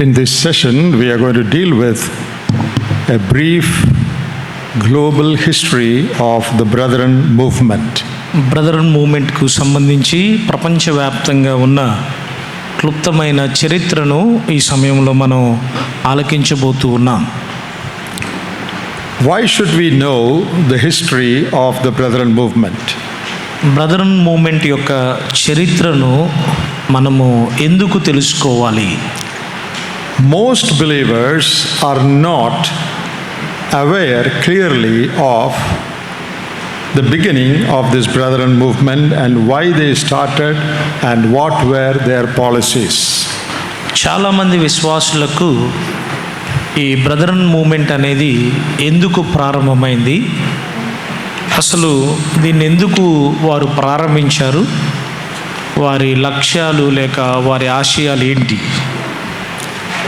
In this session, we are going to deal with a brief global history of the Brethren movement. Brethren మూమెంట్కు సంబంధించి ప్రపంచవ్యాప్తంగా ఉన్న క్లుప్తమైన చరిత్రను ఈ సమయంలో మనం ఆలకించబోతూ ఉన్నాం. Why should we know the history of the Brethren movement? Brethren movement యొక్క చరిత్రను మనము ఎందుకు తెలుసుకోవాలి? Most believers are not aware clearly of the beginning of this Brethren movement and why they started and what were their policies. చాలామంది విశ్వాసులకు ఈ brethren movement అనేది ఎందుకు ప్రారంభమైంది, అసలు దీన్ని ఎందుకు వారు ప్రారంభించారు, వారి లక్ష్యాలు లేక వారి ఆశయాలు ఏంటి?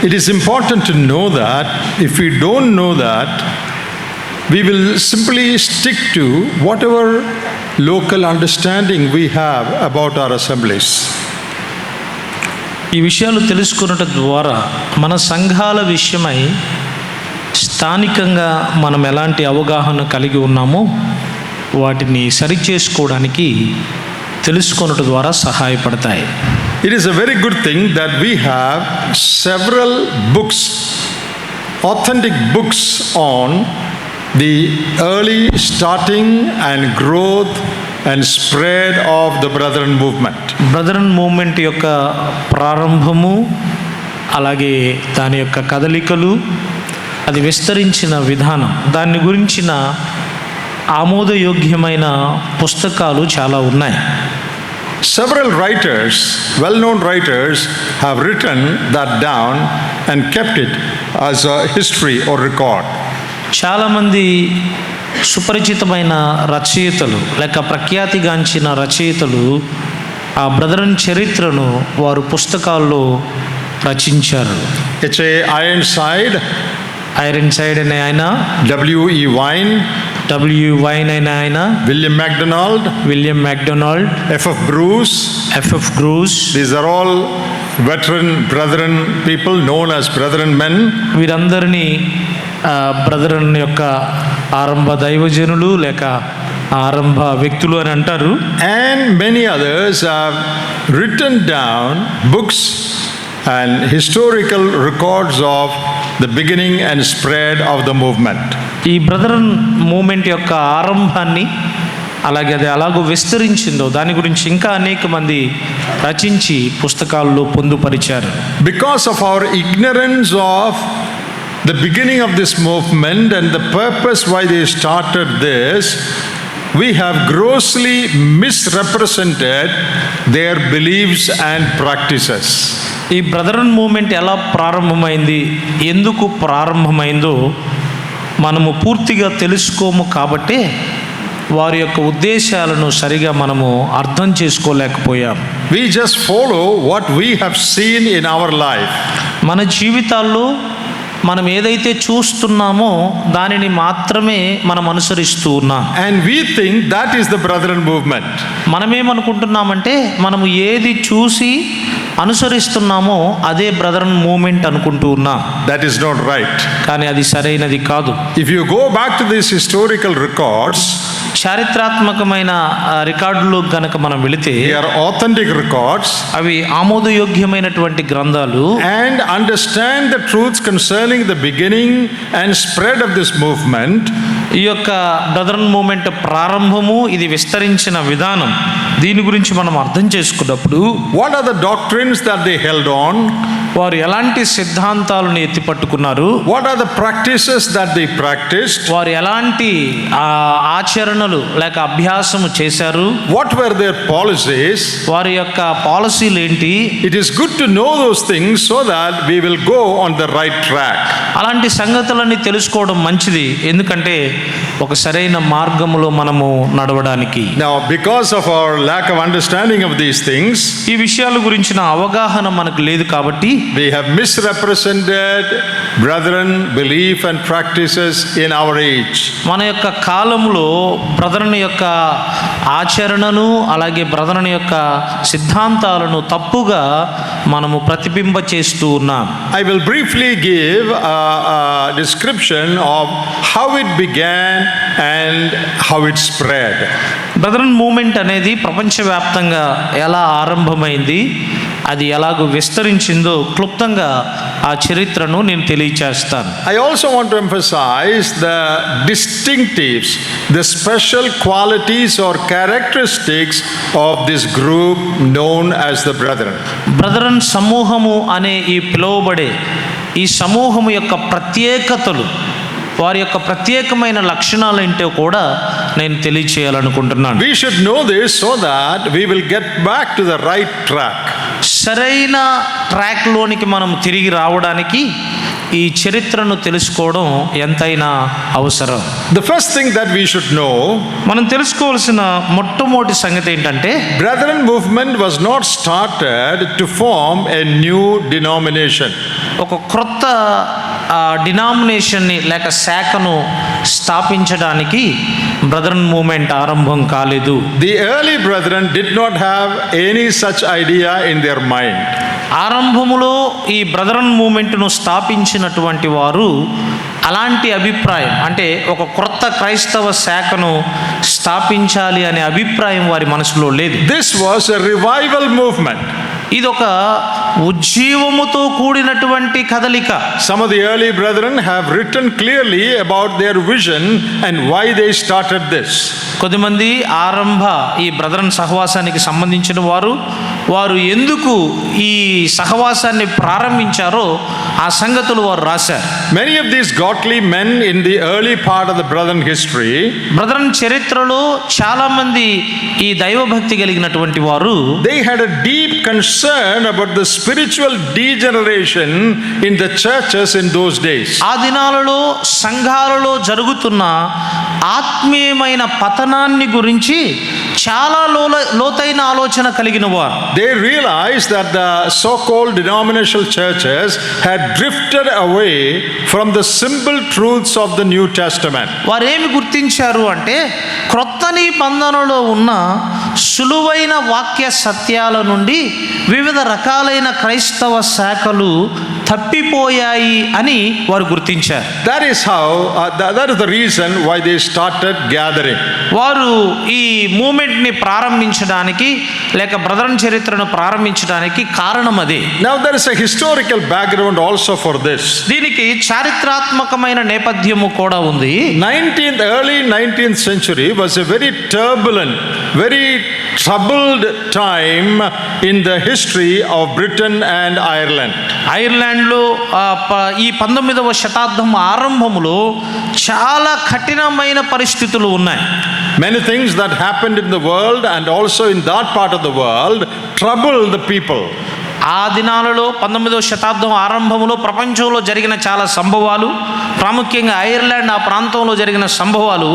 It is important to know that. If we don't know that, we will simply stick to whatever local understanding we have about our assemblies. ఈ విషయాలు తెలుసుకున్నట ద్వారా మన సంఘాల విషయమై స్థానికంగా మనం ఎలాంటి అవగాహన కలిగి ఉన్నామో వాటిని సరిచేసుకోవడానికి తెలుసుకున్నట ద్వారా సహాయపడతాయి. It is a very good thing that we have several books, authentic books on the early starting and growth and spread of the Brethren movement. Brethren movement యొక్క ప్రారంభము, అలాగే దాని యొక్క కదలికలు, అది విస్తరించిన విధానం, దాని గురించిన ఆమోదయోగ్యమైన పుస్తకాలు చాలా ఉన్నాయి. Several writers, well-known writers, have written that down and kept it as a history or record. చాలామంది సుపరిచితమైన రచయితలు లేక ప్రఖ్యాతిగాంచిన రచయితలు ఆ బ్రదరన్ చరిత్రను వారు పుస్తకాల్లో రచించారు. H.A. Ironside, ఐరన్ సైడ్ అనే ఆయన, W.E. Wine, వైన్ అనే ఆయన, William MacDonald, F.F. Bruce. These are all veteran Brethren people known as Brethren men. వీరందరినీ బ్రదరన్ యొక్క ఆరంభ దైవజనులు లేక ఆరంభ వ్యక్తులు అని అంటారు. And many others have written down books and historical records of the beginning and spread of the movement. ఈ బ్రదరన్ మూమెంట్ యొక్క ఆరంభాన్ని, అలాగే అది అలాగూ విస్తరించిందో దాని గురించి ఇంకా అనేక మంది రచించి పుస్తకాల్లో పొందుపరిచారు. Because of our ignorance of the beginning of this movement and the purpose why they started this, we have grossly misrepresented their beliefs and practices. ఈ బ్రదరన్ మూమెంట్ ఎలా ప్రారంభమైంది, ఎందుకు ప్రారంభమైందో మనము పూర్తిగా తెలుసుకోము కాబట్టే వారి యొక్క ఉద్దేశాలను సరిగా మనము అర్థం చేసుకోలేకపోయాం. We just follow what we have seen in our life. మన జీవితాల్లో మనం ఏదైతే చూస్తున్నామో దానిని మాత్రమే మనం అనుసరిస్తూ ఉన్నాం. And we think that is the Brethren movement. మనమేమనుకుంటున్నామంటే మనము ఏది చూసి అనుసరిస్తున్నామో అదే బ్రదరన్ మూమెంట్ అనుకుంటూ ఉన్నాం. That is not right. కానీ అది సరైనది కాదు. If you go back to these historical records, చారిత్రాత్మకమైన రికార్డులు గనక మనం వెళితే they are authentic records, అవి ఆమోదయోగ్యమైనటువంటి గ్రంథాలు, and understand the truths concerning the beginning and spread of this movement. ఈ యొక్క బ్రదరన్ మూమెంట్ ప్రారంభము, ఇది విస్తరించిన విధానం, దీని గురించి మనం అర్థం చేసుకున్నప్పుడు what are the doctrines that they held on, వారు ఎలాంటి సిద్ధాంతాలను ఎత్తిపట్టుకున్నారు, what are the practices that they practiced, వారు ఎలాంటి ఆచరణలు లేక అభ్యాసము చేశారు, what were their policies, వారి యొక్క పాలసీలు ఏంటి. it is good to know those things so that we will go on the right track. అలాంటి సంగతులన్నీ తెలుసుకోవడం మంచిది, ఎందుకంటే ఒక సరైన మార్గములో మనము నడవడానికి. Now, because of our lack of understanding of these things, ఈ విషయాల గురించిన అవగాహన మనకు లేదు కాబట్టి we have misrepresented brethren belief and practices in our age. మన యొక్క కాలంలో బ్రదర్ని యొక్క ఆచరణను అలాగే బ్రదర్ని యొక్క సిద్ధాంతాలను తప్పుగా మనము ప్రతిబింబ చేస్తూ ఉన్నాం. I will briefly give a description of how it began and how it spread. Brethren movement అనేది ప్రపంచవ్యాప్తంగా ఎలా ఆరంభమైంది, అది ఎలాగో విస్తరించిందో క్లుప్తంగా ఆ చరిత్రను నేను తెలియచేస్తాను. I also want to emphasize the distinctives, the special qualities or characteristics of this group known as the brethren. Brethren సమూహము అనే ఈ పిలువబడే ఈ సమూహము యొక్క ప్రత్యేకతలు, వారి యొక్క ప్రత్యేకమైన లక్షణాలు ఏంటో కూడా నేను తెలియచేయాలనుకుంటున్నాను. We should know this so that we will get back to the right track. సరైన ట్రాక్లోనికి మనం తిరిగి రావడానికి ఈ చరిత్రను తెలుసుకోవడం ఎంతైనా అవసరం. The first thing that we should know, మనం తెలుసుకోవాల్సిన మొట్టమొదటి సంగతి ఏంటంటే, Brethren movement was not started to form a new denomination. ఒక క్రొత్త డినామినేషన్ని లేక శాఖను స్థాపించడానికి బ్రదరన్ మూమెంట్ ఆరంభం కాలేదు. The early brethren did not have any such idea in their mind. ఆరంభములో ఈ బ్రదరన్ మూమెంట్ను స్థాపించినటువంటి వారు అలాంటి అభిప్రాయం, అంటే ఒక క్రొత్త క్రైస్తవ శాఖను స్థాపించాలి అనే అభిప్రాయం వారి మనసులో లేదు. This was a revival movement. ఇదొక ఉజ్జీవముతో కూడినటువంటి కదలిక. Some of the early brethren have written clearly about their vision and why they started this. కొద్దిమంది ఆరంభ ఈ బ్రదరన్ సహవాసానికి సంబంధించిన వారు ఎందుకు ఈ సహవాసాన్ని ప్రారంభించారో ఆ సంగతులు వారు రాశారు. Many of these godly men in the early part of the brethren history, brethren చరిత్రలో చాలా మంది ఈ దైవభక్తి కలిగినటువంటి వారు, they had a deep concern about the spiritual degeneration in the churches in those days. ఆ దినాలలో సంఘాలలో జరుగుతున్న ఆత్మీయమైన పతనాన్ని గురించి చాలా లోతైన ఆలోచన కలిగిన వారు. They realized that the so-called denominational churches had drifted away from the simple truths of the New Testament. వారు ఏమి గుర్తించారు అంటే, క్రొత్త నిబంధనలో ఉన్న సులువైన వాక్య సత్యాల నుండి వివిధ రకాలైన క్రైస్తవ శాఖలు తప్పిపోయాయి అని వారు గుర్తించారు. That is the reason why they started gathering. వారు ఈ మూమెంట్ని ప్రారంభించడానికి లేక బ్రదరన్ చరిత్రను ప్రారంభించడానికి కారణం అదే. Now there is a historical background also for this. దీనికి చారిత్రాత్మకమైన నేపథ్యము కూడా ఉంది. Early 19th century was a very turbulent, very troubled time in the history of Britain and Ireland. ఐర్లాండ్లో ఈ 19వ శతాబ్దం ఆరంభంలో చాలా కఠినమైన పరిస్థితులు ఉన్నాయి. Many things that happened in the world and also in that part of the world troubled the people. ఆ దినాలలో 19వ శతాబ్దం ఆరంభంలో ప్రపంచంలో జరిగిన చాలా సంభవాలు, ప్రాముఖ్యంగా ఐర్లాండ్ ఆ ప్రాంతంలో జరిగిన సంభవాలు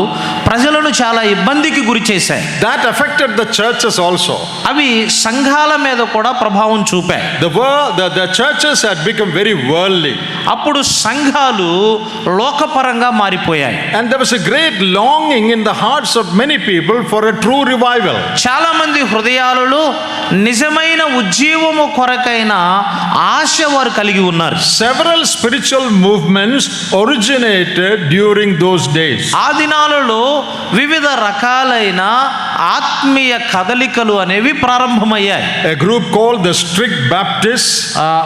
ప్రజలను చాలా ఇబ్బందికి గురి చేశాయి. That affected the churches also. అవి సంఘాల మీద కూడా ప్రభావం చూపాయి. The churches had become very worldly. అప్పుడు సంఘాలు లోకపరంగా మారిపోయాయి. And there was a great longing in the hearts of many people for a true revival. చాలా మంది హృదయాలలో నిజమైన ఉజ్జీవము కొరకైన ఆశ వారు కలిగి ఉన్నారు. Several spiritual movements originated during those days. ఆ దినాలలో వివిధ రకాలైన ఆత్మీయ కదలికలు అనేవి ప్రారంభమయ్యాయి. A group called the Strict Baptists,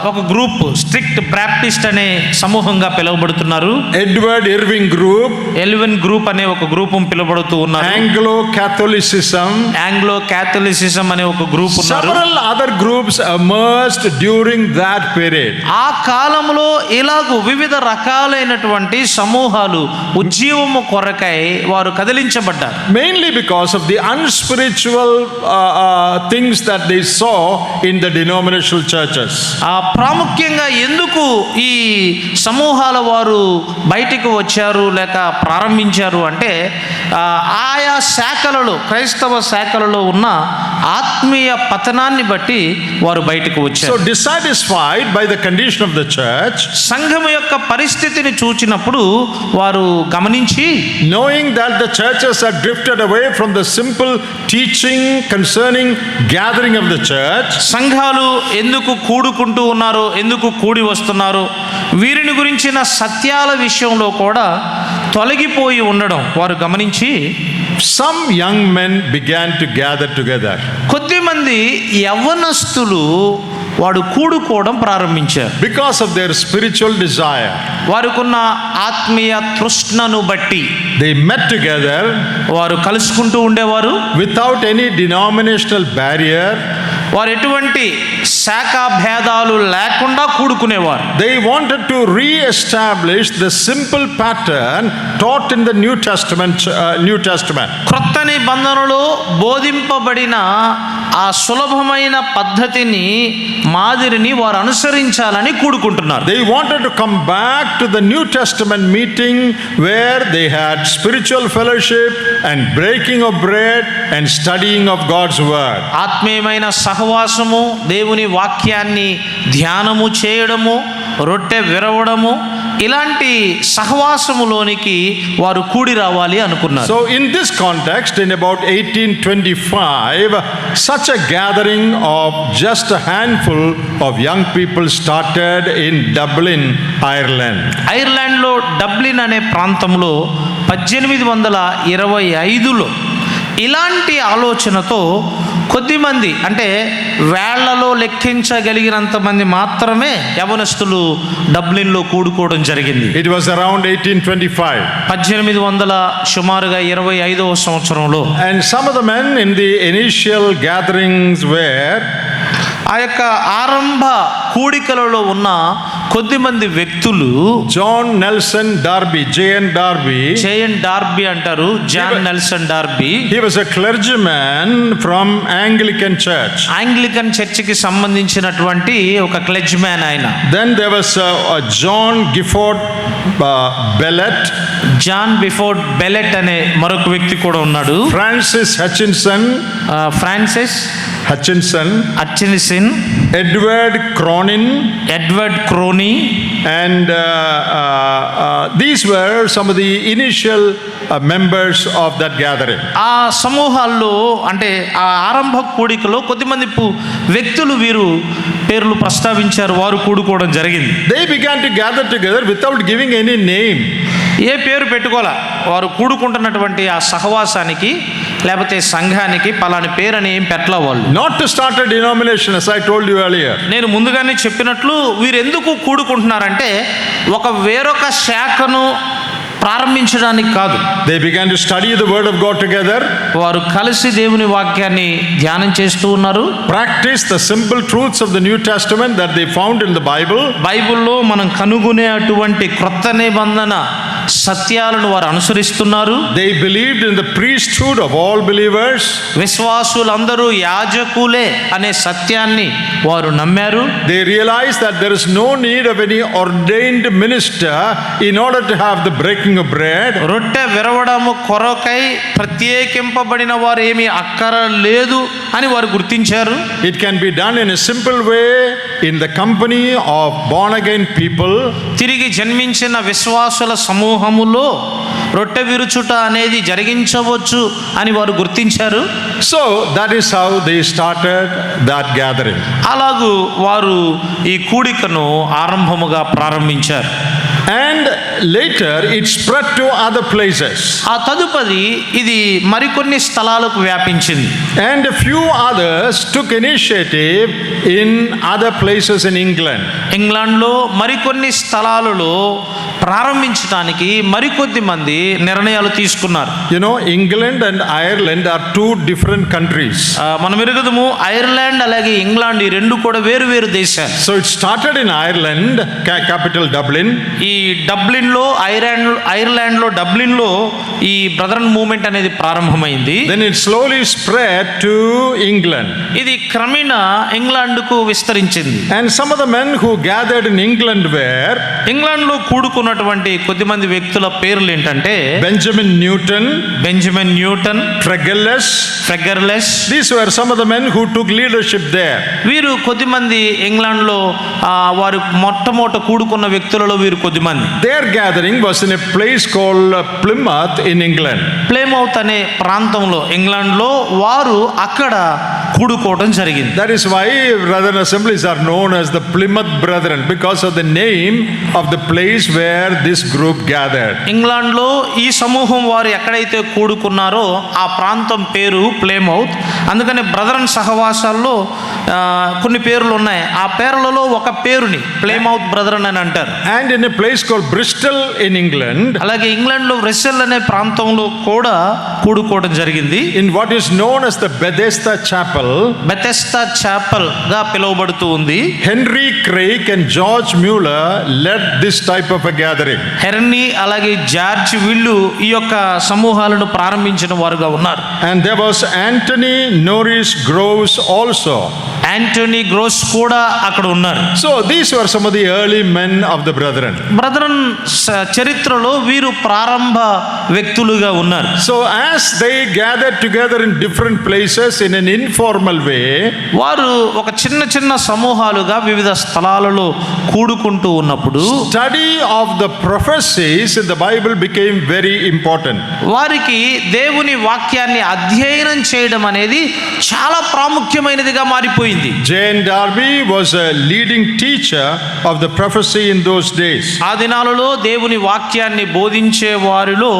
ఒక గ్రూప్ స్ట్రిక్ట్ బ్యాప్టిస్ట్ అనే సమూహంగా పిలువబడుతున్నారు. Edward Irving group, ఎల్విన్ గ్రూప్ అనే ఒక గ్రూపం పిలువబడుతూ ఉన్నారు. Anglo-Catholicism, ఆంగ్లో క్యాథలిసిజం అనే ఒక గ్రూప్ ఉన్నారు. several other groups emerged during that period. ఆ కాలంలో ఇలాగూ వివిధ రకాలైనటువంటి సమూహాలు ఉజ్జీవము కొరకై వారు కదిలించబడ్డారు. Mainly because of the unspiritual things that they saw in the denominational churches. ప్రాముఖ్యంగా ఎందుకు ఈ సమూహాల వారు బయటికి వచ్చారు లేక ప్రారంభించారు అంటే ఆయా శాఖలలో, క్రైస్తవ శాఖలలో ఉన్న ఆత్మీయ పతనాన్ని బట్టి వారు బయటకు వచ్చారు. So dissatisfied by the condition of the church, సంఘం యొక్క పరిస్థితిని చూచినప్పుడు వారు గమనించి, knowing that the churches had drifted away from the simple teaching concerning gathering of the church, సంఘాలు ఎందుకు కూడుకుంటూ ఉన్నారో, ఎందుకు కూడి వస్తున్నారో, వీరిని గురించిన సత్యాల విషయంలో కూడా తొలగిపోయి ఉండడం వారు గమనించి, some young men began to gather together. కొద్దిమంది యవ్వనస్తులు వాడు కూడుకోవడం ప్రారంభించారు. Because of their spiritual desire, వారికున్న ఆత్మీయ తృష్ణను బట్టి they met together వారు కలుసుకుంటూ ఉండేవారు. without any denominational barrier. వారు ఎటువంటి శాఖా భేదాలు లేకుండా కూడుకునేవారు. They wanted to re-establish the simple pattern taught in the New Testament. క్రొత్త నిబంధనలో బోధింపబడిన ఆ సులభమైన పద్ధతిని, మాదిరిని వారు అనుసరించాలని కూడుకుంటున్నారు. They wanted to come back to the New Testament meeting where they had spiritual fellowship and breaking of bread and studying of God's word. ఆత్మీయమైన సహవాసము, దేవుని వాక్యాన్ని ధ్యానము చేయడము, రొట్టె విరవడము, ఇలాంటి సహవాసములోనికి వారు కూడి రావాలి అనుకున్నారు. So in this context, in about 1825, such a gathering of just a handful of young people started in Dublin, Ireland. ఐర్లాండ్లో డబ్లిన్ అనే ప్రాంతంలో 1825లో ఇలాంటి ఆలోచనతో కొద్దిమంది, అంటే వేళ్లలో లెక్కించగలిగినంత మంది మాత్రమే యవనస్తులు డబ్లిన్లో కూడుకోవడం జరిగింది. It was around 1825. 1800 సుమారుగా 25వ సంవత్సరంలో. And some of the men in the initial gatherings were ఆ యొక్క ఆరంభ కూడికలలో ఉన్న కొద్దిమంది వ్యక్తులు, John Nelson Darby, J.N. Darby. JN Darby అంటారు, John Nelson Darby. He was a clergyman from Anglican Church. Anglican చర్చికి సంబంధించినటువంటి ఒక క్లెడ్జ్మ్యాన్ ఆయన. Then there was John Gifford Bellet. John Gifford Bellet అనే మరొక వ్యక్తి కూడా ఉన్నాడు. Francis Hutchinson. Francis Hutchinson. Hutchinson, Edward Cronin. Edward Cronin. And these were some of the initial members of that gathering. ఆ సమూహాల్లో, అంటే ఆ ఆరంభ కూడికలో కొద్దిమంది వ్యక్తులు వీరు పేర్లు ప్రస్తావించారు, వారు కూడుకోవడం జరిగింది. They began to gather together without giving any name. ఏ పేరు పెట్టుకోవాలా, వారు కూడుకుంటున్నటువంటి ఆ సహవాసానికి లేకపోతే సంఘానికి పలాని పేరు అని ఏం పెట్టలే వాళ్ళు. Not to start a denomination, as I told you earlier. నేను ముందుగానే చెప్పినట్లు వీరు ఎందుకు కూడుకుంటున్నారంటే వేరొక శాఖను ప్రారంభించడానికి కాదు. They began to study the word of God together. వారు కలిసి దేవుని వాక్యాన్ని ధ్యానం చేస్తూ ఉన్నారు. Practice the simple truths of the New Testament that they found in the Bible. బైబిల్లో మనం కనుగొనే అటువంటి క్రొత్త నిబంధన సత్యాలను వారు అనుసరిస్తున్నారు. They believed in the priesthood of all believers. విశ్వాసులందరూ యాజకులే అనే సత్యాన్ని వారు నమ్మారు. They realized that there is no need of any ordained minister in order to have the breaking of bread. రొట్టె విరవడము కొరకై ప్రత్యేకింపబడిన వారు ఏమీ అక్కర లేదు అని వారు గుర్తించారు. It can be done in a simple way in the company of born again people. తిరిగి జన్మించిన విశ్వాసుల సమూహములో రొట్టె విరుచుట అనేది జరిగించవచ్చు అని వారు గుర్తించారు. So that is how they started that gathering. అలాగూ వారు ఈ కూడికను ఆరంభముగా ప్రారంభించారు. And later it spread to other places. ఆ తదుపరి ఇది మరికొన్ని స్థలాలకు వ్యాపించింది. And a few others took initiative in other places in England. ఇంగ్లాండ్లో మరికొన్ని స్థలాలలో ప్రారంభించడానికి మరికొద్ది మంది నిర్ణయాలు తీసుకున్నారు. You know, England and Ireland are two different countries. మనం ఎరుగుదము, ఐర్లాండ్ అలాగే ఇంగ్లాండ్ ఈ రెండు కూడా వేరు వేరు దేశాలు. So it started in Ireland, capital Dublin. ఈ డబ్లిన్ ఐర్లాండ్లో డబ్లిన్లో ఈ బ్రదరన్ మూవ్మెంట్ అనేది ప్రారంభమైంది. Then it slowly spread to England. ఇది క్రమేణా ఇంగ్లాండ్కు విస్తరించింది. And some of the men who gathered in England were ఇంగ్లాండ్లో కూడుకున్నటువంటి కొద్దిమంది వ్యక్తుల పేర్లు ఏంటంటే Benjamin Newton, Benjamin Newton, Fregelius. These were some of the men who took leadership there. వీరు కొద్దిమంది ఇంగ్లాండ్లో వారు మొట్టమొదట కూడుకున్న వ్యక్తులలో వీరు కొద్దిమంది. Their gathering was in a place called Plymouth in England. ప్లేమౌత్ అనే ప్రాంతంలో ఇంగ్లాండ్లో వారు అక్కడ కూడుకోవడం జరిగింది. That is why Brethren assemblies are known as the Plymouth Brethren, because of the name of the place where this group gathered. ఇంగ్లాండ్లో ఈ సమూహం వారు ఎక్కడైతే కూడుకున్నారో ఆ ప్రాంతం పేరు ప్లేమౌత్. అందుకని బ్రదరన్ సహవాసాల్లో కొన్ని పేర్లు ఉన్నాయి. ఆ పేర్లలో ఒక పేరుని ప్లేమౌత్ బ్రదరన్ అని అంటారు. And in a place called Bristol in England, అలాగే ఇంగ్లాండ్లో బ్రిస్టల్ అనే ప్రాంతంలో కూడా కూడుకోవడం జరిగింది. in what is known as the Bethesda Chapel, Bethesda Chappell గా పిలువబడుతూ ఉంది. Henry Craig and George Mueller led this type of a gathering. హెర్నీ అలాగే జార్జ్ వీళ్ళు ఈ యొక్క సమూహాలను ప్రారంభించిన వారుగా ఉన్నారు. And there was Anthony Norris Groves also. Anthony gross కూడా అక్కడ ఉన్నారు. So these were some of the early men of the brethren. Brethren చరిత్రలో వీరు ప్రారంభ వ్యక్తులుగా ఉన్నారు. So as they gathered together in different places in an informal way, వారు ఒక చిన్న చిన్న సమూహాలుగా వివిధ స్థలాలలో కూడుకుంటూ ఉన్నప్పుడు study of the prophecies in the Bible became very important. వారికి దేవుని వాక్యాన్ని అధ్యయనం చేయడం అనేది చాలా ప్రాముఖ్యమైనదిగా మారిపోయింది. Jane Darby was a leading teacher of the prophecy in those days. ఆ దినాలలో దేవుని వాక్యాన్ని బోధించే వారిలో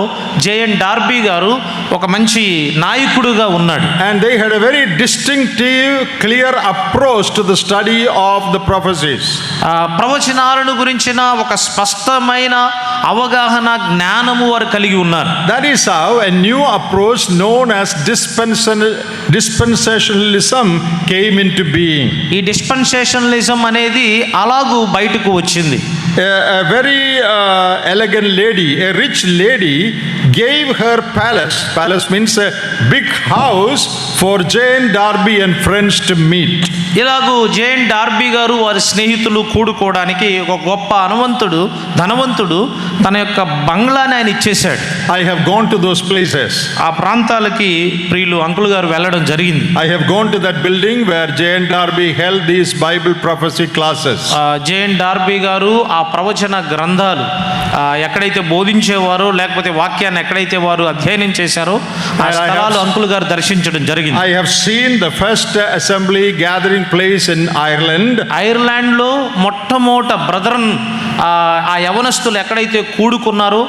జేఎన్ డార్బీ గారు ఒక మంచి నాయకుడుగా ఉన్నాడు. And they had a very distinctive, clear approach to the study of the prophecies. ప్రవచనాలను గురించిన ఒక స్పష్టమైన అవగాహన జ్ఞానము వారు కలిగి ఉన్నారు. That is how a new approach known as dispensationalism came into being. ఈ డిస్పెన్సేషనలిజం అనేది అలాగూ బయటకు వచ్చింది. A very elegant lady, a rich lady, gave her palace. Palace means a big house for Jane Darby and friends to meet. ఇలాగూ Jane Darby గారు వారి స్నేహితులు కూడుకోవడానికి ఒక గొప్ప ధనవంతుడు తన యొక్క బంగ్లాని ఆయన ఇచ్చేశాడు. I have gone to those places. ఆ ప్రాంతాలకి ప్రియులు అంకుల్ గారు వెళ్ళడం జరిగింది. I have gone to that building where Jane Darby held these Bible prophecy classes. J N Darby గారు ఆ ప్రవచన గ్రంథాలు ఎక్కడైతే బోధించేవారో లేకపోతే వాక్యాన్ని ఎక్కడైతే వారు అధ్యయనం చేశారో ఆ స్థలాలు అంకుల్ గారు దర్శించడం జరిగింది. I have seen the first assembly gathering place in Ireland. ఐర్లాండ్లో మొట్టమొదట బ్రదరన్ ఆ యవనస్తులు ఎక్కడైతే కూడుకున్నారో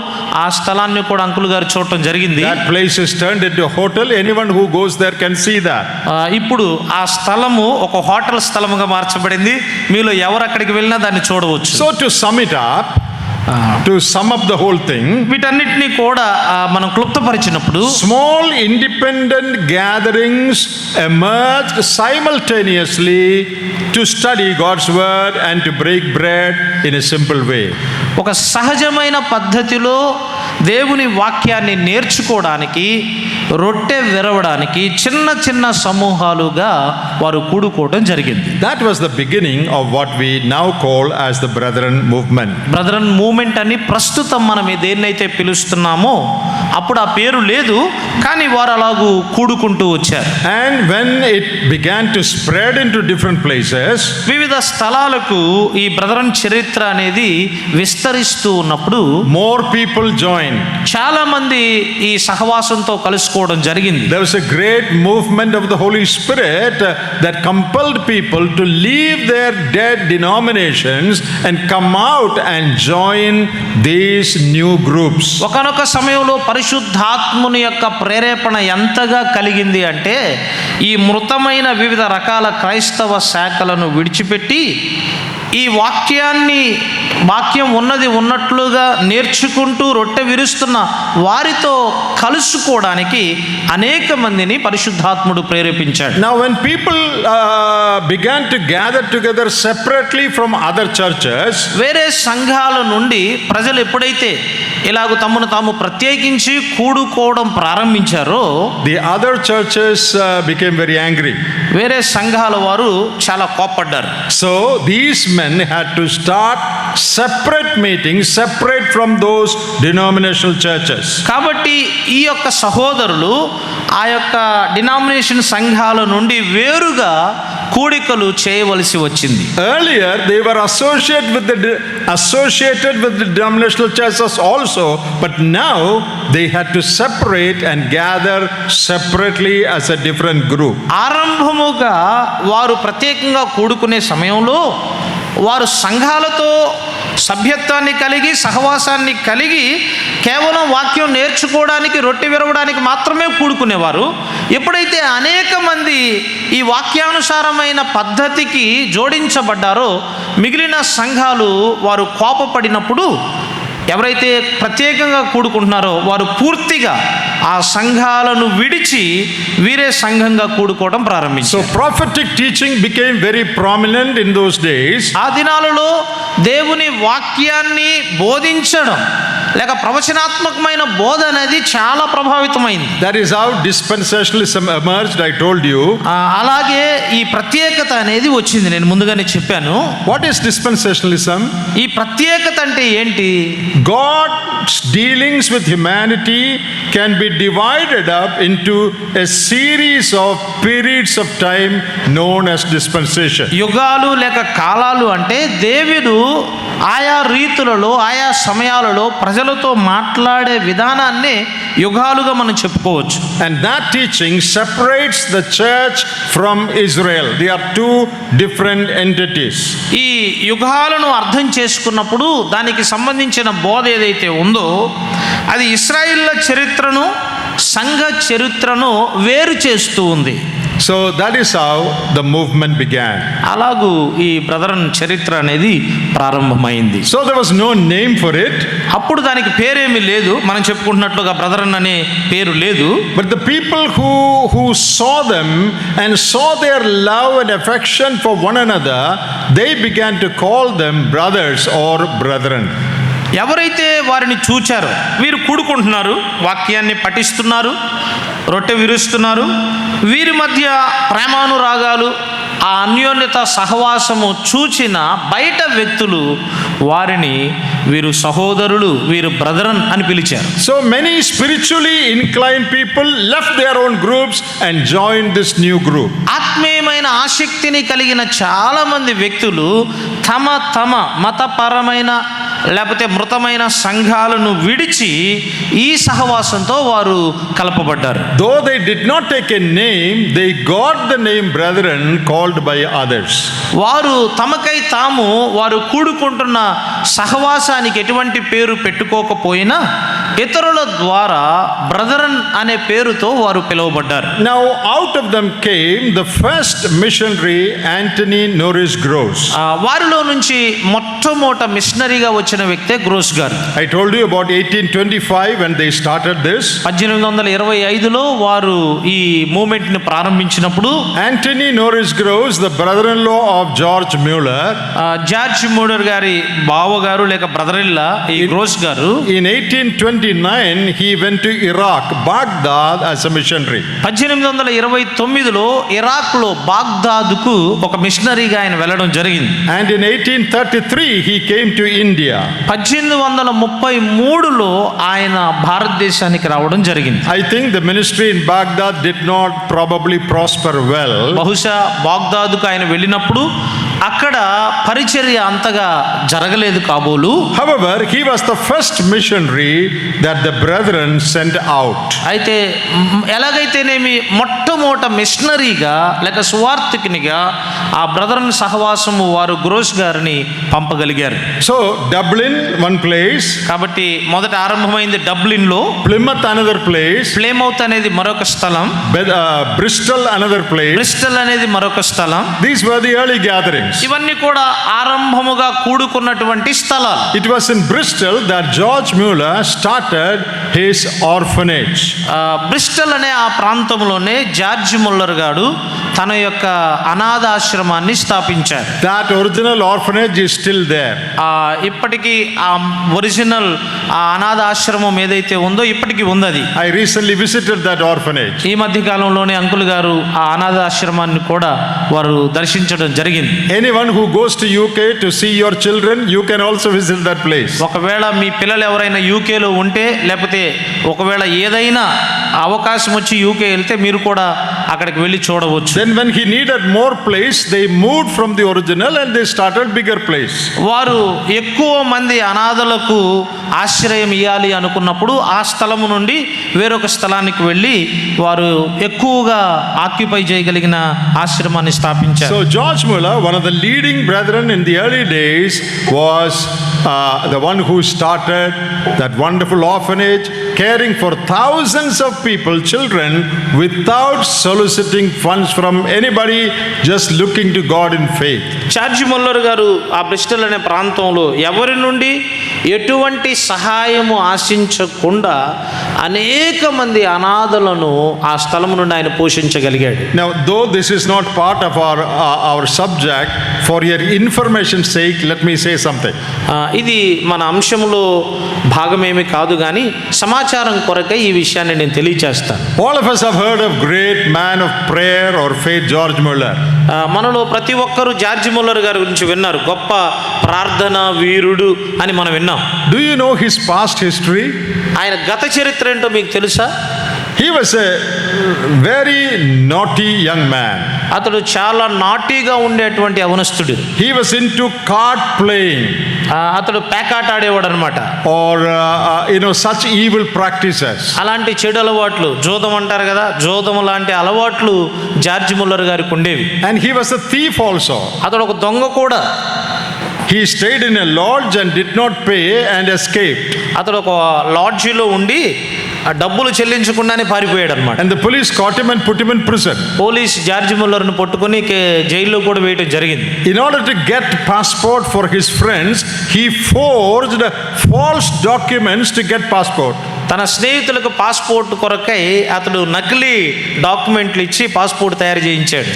ఆ స్థలాన్ని కూడా అంకుల్ గారు చూడటం జరిగింది. That place is turned into a hotel. Anyone who goes there can see that. ఇప్పుడు ఆ స్థలము ఒక హోటల్ స్థలముగా మార్చబడింది. మీలో ఎవరు అక్కడికి వెళ్ళినా దాన్ని చూడవచ్చు. So to sum it up, to sum up the whole thing, వీటన్నిటిని కూడా మనం క్లుప్తపరిచినప్పుడు small independent gatherings emerged simultaneously to study God's word and to break bread in a simple way. ఒక సహజమైన పద్ధతిలో దేవుని వాక్యాన్ని నేర్చుకోవడానికి రొట్టె విరవడానికి చిన్న చిన్న సమూహాలుగా వారు కూడుకోవడం జరిగింది. That was the beginning of what we now call as the Brethren movement. Brethren movement అని ప్రస్తుతం మనం దేన్నైతే పిలుస్తున్నామో అప్పుడు ఆ పేరు లేదు, కానీ వారు అలాగూ కూడుకుంటూ వచ్చారు. And when it began to spread into different places, వివిధ స్థలాలకు ఈ బ్రదరన్ చరిత్ర అనేది విస్తరిస్తూ ఉన్నప్పుడు more people joined. చాలా మంది ఈ సహవాసంతో కలుసుకోవడం జరిగింది. There was a great movement of the Holy Spirit that compelled people to leave their dead denominations and come out and join these new groups. ఒకనొక సమయంలో పరిశుద్ధాత్ముని యొక్క ప్రేరేపణ ఎంతగా కలిగింది అంటే ఈ మృతమైన వివిధ రకాల క్రైస్తవ శాఖలను విడిచిపెట్టి ఈ వాక్యం ఉన్నది ఉన్నట్లుగా నేర్చుకుంటూ రొట్టె విరుస్తున్న వారితో కలుసుకోవడానికి అనేక మందిని పరిశుద్ధాత్ముడు ప్రేరేపించాడు. Now when people began to gather together separately from other churches, వేరే సంఘాల నుండి ప్రజలు ఎప్పుడైతే ఇలాగ తమను తాము ప్రత్యేకించి కూడుకోవడం ప్రారంభించారో, the other churches became very angry. వేరే సంఘాల వారు చాలా కోప్పడ్డారు. So these men had to start separate meetings, separate from those denominational churches. కాబట్టి ఈ యొక్క సహోదరులు ఆ యొక్క డినామినేషన్ సంఘాల నుండి వేరుగా కూడికలు చేయవలసి వచ్చింది. Earlier they were associated with the denominational churches also, but now they had to separate and gather separately as a different group. ఆరంభముగా వారు ప్రత్యేకంగా కూడుకునే సమయంలో వారు సంఘాలతో సభ్యత్వాన్ని కలిగి సహవాసాన్ని కలిగి కేవలం వాక్యం నేర్చుకోవడానికి రొట్టె విరవడానికి మాత్రమే కూడుకునేవారు. ఎప్పుడైతే అనేక మంది ఈ వాక్యానుసారమైన పద్ధతికి జోడించబడ్డారో మిగిలిన సంఘాలు వారు కోపపడినప్పుడు ఎవరైతే ప్రత్యేకంగా కూడుకుంటున్నారో వారు పూర్తిగా ఆ సంఘాలను విడిచి వీరే సంఘంగా కూడుకోవడం ప్రారంభించారు. So prophetic teaching became very prominent in those days. ఆ దినాలలో దేవుని వాక్యాన్ని బోధించడం లేక ప్రవచనాత్మకమైన బోధ అనేది చాలా ప్రభావితమైంది. That is how dispensationalism emerged, I told you. అలాగే ఈ ప్రత్యేకత అనేది వచ్చింది. నేను ముందుగానే చెప్పాను. What is dispensationalism? ఈ ప్రత్యేకత అంటే ఏంటి? God's dealings with humanity can be divided up into a series of periods of time known as dispensation. యుగాలు లేక కాలాలు అంటే దేవుడు ఆయా రీతులలో ఆయా సమయాలలో ప్రజలతో మాట్లాడే విధానాన్ని యుగాలుగా మనం చెప్పుకోవచ్చు. And that teaching separates the church from Israel. They are two different entities. ఈ యుగాలను అర్థం చేసుకున్నప్పుడు దానికి సంబంధించిన బోధ ఏదైతే ఉందో అది ఇశ్రాయేళ్ల చరిత్రను సంఘ చరిత్రను వేరు చేస్తూ ఉంది. So that is how the movement began. అలాగూ ఈ బ్రదరన్ చరిత్ర అనేది ప్రారంభమైంది. So there was no name for it. అప్పుడు దానికి పేరేమీ లేదు. మనం చెప్పుకుంటున్నట్లుగా బ్రదరన్ అనే పేరు లేదు. But the people who saw them and saw their love and affection for one another, they began to call them brothers or brethren. ఎవరైతే వారిని చూచారో వీరు కూడుకుంటున్నారు, వాక్యాన్ని పఠిస్తున్నారు, రొట్టె విరుస్తున్నారు, వీరి మధ్య ప్రేమానురాగాలు ఆ అన్యోన్యత సహవాసము చూచిన బయట వ్యక్తులు వారిని వీరు సహోదరులు, వీరు బ్రదరన్ అని పిలిచారు. So many spiritually inclined people left their own groups and joined this new group. ఆత్మీయమైన ఆసక్తిని కలిగిన చాలా మంది వ్యక్తులు తమ మతపరమైన లేకపోతే మృతమైన సంఘాలను విడిచి ఈ సహవాసంతో వారు కలపబడ్డారు. Though they did not take a name, they got the name brethren called by others. వారు తమకై తాము వారు కూడుకుంటున్న సహవాసానికి ఎటువంటి పేరు పెట్టుకోకపోయినా ఇతరుల ద్వారా బ్రదరన్ అనే పేరుతో వారు పిలువబడ్డారు. Now out of them came the first missionary, Anthony Norris Gross. వారిలో నుంచి మొట్టమొదట మిషనరీగా వచ్చిన వ్యక్తే గ్రోస్ గారు. I told you about 1825 when they started this. 1825లో వారు ఈ మూవ్మెంట్ ని ప్రారంభించినప్పుడు Anthony Norris Gross, the brother-in-law of George Mueller, George Mueller గారి బావగారు లేక బ్రదర్-ఇన్-లా ఈ గ్రోస్ గారు, in 1829 he went to Iraq, Baghdad as a missionary. 1829లో ఇరాక్లో బాగ్దాదుకు ఒక మిషనరీగా ఆయన వెళ్ళడం జరిగింది. And in 1833 he came to India. 1833లో ఆయన భారతదేశానికి రావడం జరిగింది. I think the ministry in Baghdad did not probably prosper well. బహుశా బాగ్దాదుకు ఆయన వెళ్ళినప్పుడు అక్కడ పరిచర్య అంతగా జరగలేదు కాబోలు. However, he was the first missionary that the brethren sent out. అయితే ఎలాగైతేనేమి మొట్టమొదట మిషనరీగా లేక సువార్థికునిగా ఆ బ్రదర్ని సహవాసము వారు గ్రోస్ గారిని పంపగలిగారు. So Dublin, one place, కాబట్టి మొదట ఆరంభమైంది డబ్లిన్లో, Plymouth, another place, ప్లేమౌత్ అనేది మరొక స్థలం, Bristol, another place. బ్రిస్టల్ అనేది మరొక స్థలం. These were the early gatherings. ఇవన్నీ కూడా ఆరంభముగా కూడుకున్నటువంటి స్థలాలు. It was in Bristol that George Mueller started his orphanage. Bristol అనే ఆ ప్రాంతంలోనే జార్జ్ ముల్లర్ గారు తన యొక్క అనాథాశ్రమాన్ని స్థాపించారు. That original orphanage is still there. ఇప్పటికీ ఆ ఒరిజినల్ ఆ అనాథాశ్రమం ఏదైతే ఉందో ఇప్పటికీ ఉంది. I recently visited that orphanage. ఈ మధ్య కాలంలోనే అంకుల్ గారు ఆ అనాథాశ్రమాన్ని కూడా వారు దర్శించడం జరిగింది. Anyone who goes to UK to see your children, you can also visit that place. ఒకవేళ మీ పిల్లలు ఎవరైనా యూకేలో ఉంటే, లేకపోతే ఒకవేళ ఏదైనా అవకాశం వచ్చి యూకే వెళ్తే మీరు కూడా అక్కడికి వెళ్ళి చూడవచ్చు. Then when he needed more place, they moved from the original and they started bigger place. వారు ఎక్కువ మంది అనాథలకు ఆశ్రయం ఇవ్వాలి అనుకున్నప్పుడు ఆ స్థలము నుండి వేరొక స్థలానికి వెళ్ళి వారు ఎక్కువగా ఆక్యుపై చేయగలిగిన ఆశ్రమాన్ని స్థాపించారు. So George Mueller, one of the leading brethren in the early days, was the one who started that wonderful orphanage, caring for thousands of people, children, without soliciting funds from anybody, just looking to God in faith. George Muller గారు ఆ Bristol అనే ప్రాంతంలో ఎవరి నుండి ఎటువంటి సహాయము ఆశించకుండా అనేక మంది అనాథలను ఆ స్థలం నుండి ఆయన పోషించగలిగాడు. Now, though this is not part of our subject, for your information's sake, let me say something. ఇది మన అంశంలో భాగమేమి కాదు, కానీ సమాచారం కొరకై ఈ విషయాన్ని నేను తెలియచేస్తాను. All of us have heard of great man of prayer or faith, George Mueller. మనలో ప్రతి ఒక్కరూ జార్జ్ ముల్లర్ గారి గురించి విన్నారు. గొప్ప ప్రార్థన వీరుడు అని మనం విన్నాం. Do you know his past history? ఆయన గత చరిత్ర ఏంటో మీకు తెలుసా? He was a very naughty young man. అతడు చాలా నాటీగా ఉండేటువంటి అవనస్తుడు. He was into card playing. అతడు పేకాట ఆడేవాడు అనమాట. Or such evil practices. అలాంటి చెడు అలవాట్లు, జోదం అంటారు కదా, జోదం లాంటి అలవాట్లు జార్జ్ ముల్లర్ గారికి ఉండేవి. And he was a thief also. అతడు ఒక దొంగ కూడా. He stayed in a lodge and did not pay and escaped. అతడు ఒక లాడ్జిలో ఉండి ఆ డబ్బులు చెల్లించకుండానే పారిపోయాడు అనమాట. And the police caught him and put him in prison. Police George ముల్లర్ను పట్టుకొని జైల్లో కూడా వేయడం జరిగింది. In order to get passport for his friends, he forged false documents to get passport. తన స్నేహితులకు పాస్పోర్ట్ కొరకై అతడు నకిలీ డాక్యుమెంట్లు ఇచ్చి పాస్పోర్ట్ తయారు చేయించాడు.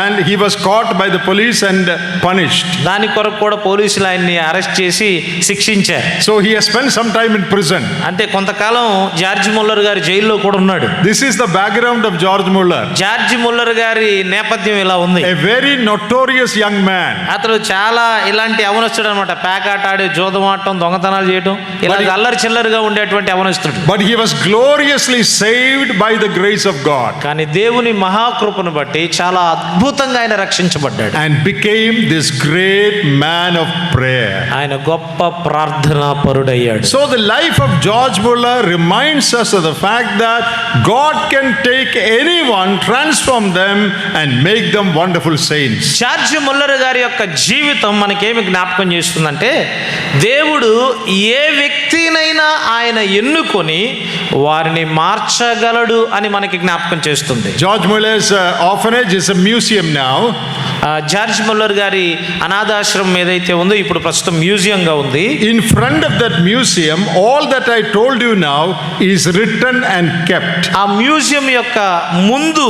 And he was caught by the police and punished. దాని కొరకు కూడా పోలీసులు ఆయన్ని అరెస్ట్ చేసి శిక్షించారు. So he has spent some time in prison. అంటే కొంతకాలం జార్జ్ ముల్లర్ గారి జైల్లో కూడా ఉన్నాడు. This is the background of George Mueller. George Muller గారి నేపథ్యం ఇలా ఉంది. A very notorious young man. అతడు చాలా ఇలాంటి అవనస్తుడు అనమాట. పేకాట ఆడి, జోదం ఆడటం, దొంగతనాలు చేయటం, ఇలా అల్లరి చిల్లరిగా ఉండేటువంటి అవనస్తుడు. But he was gloriously saved by the grace of God. కానీ దేవుని మహాకృపను బట్టి చాలా అద్భుతంగా ఆయన రక్షించబడ్డాడు. And became this great man of prayer. ఆయన గొప్ప ప్రార్థనా పరుడయ్యాడు. So the life of George Mueller reminds us of the fact that God can take anyone, transform them and make them wonderful saints. George Muller గారి యొక్క జీవితం మనకేమి జ్ఞాపకం చేస్తుందంటే, దేవుడు ఏ వ్యక్తినైనా ఆయన ఎన్నుకొని వారిని మార్చగలడు అని మనకి జ్ఞాపకం చేస్తుంది. George Mueller's orphanage is a museum now. George Muller గారి అనాథాశ్రమం ఏదైతే ఉందో ఇప్పుడు ప్రస్తుతం మ్యూజియంగా ఉంది. In front of that museum, all that I told you now is written and kept. ఆ మ్యూజియం యొక్క ముందు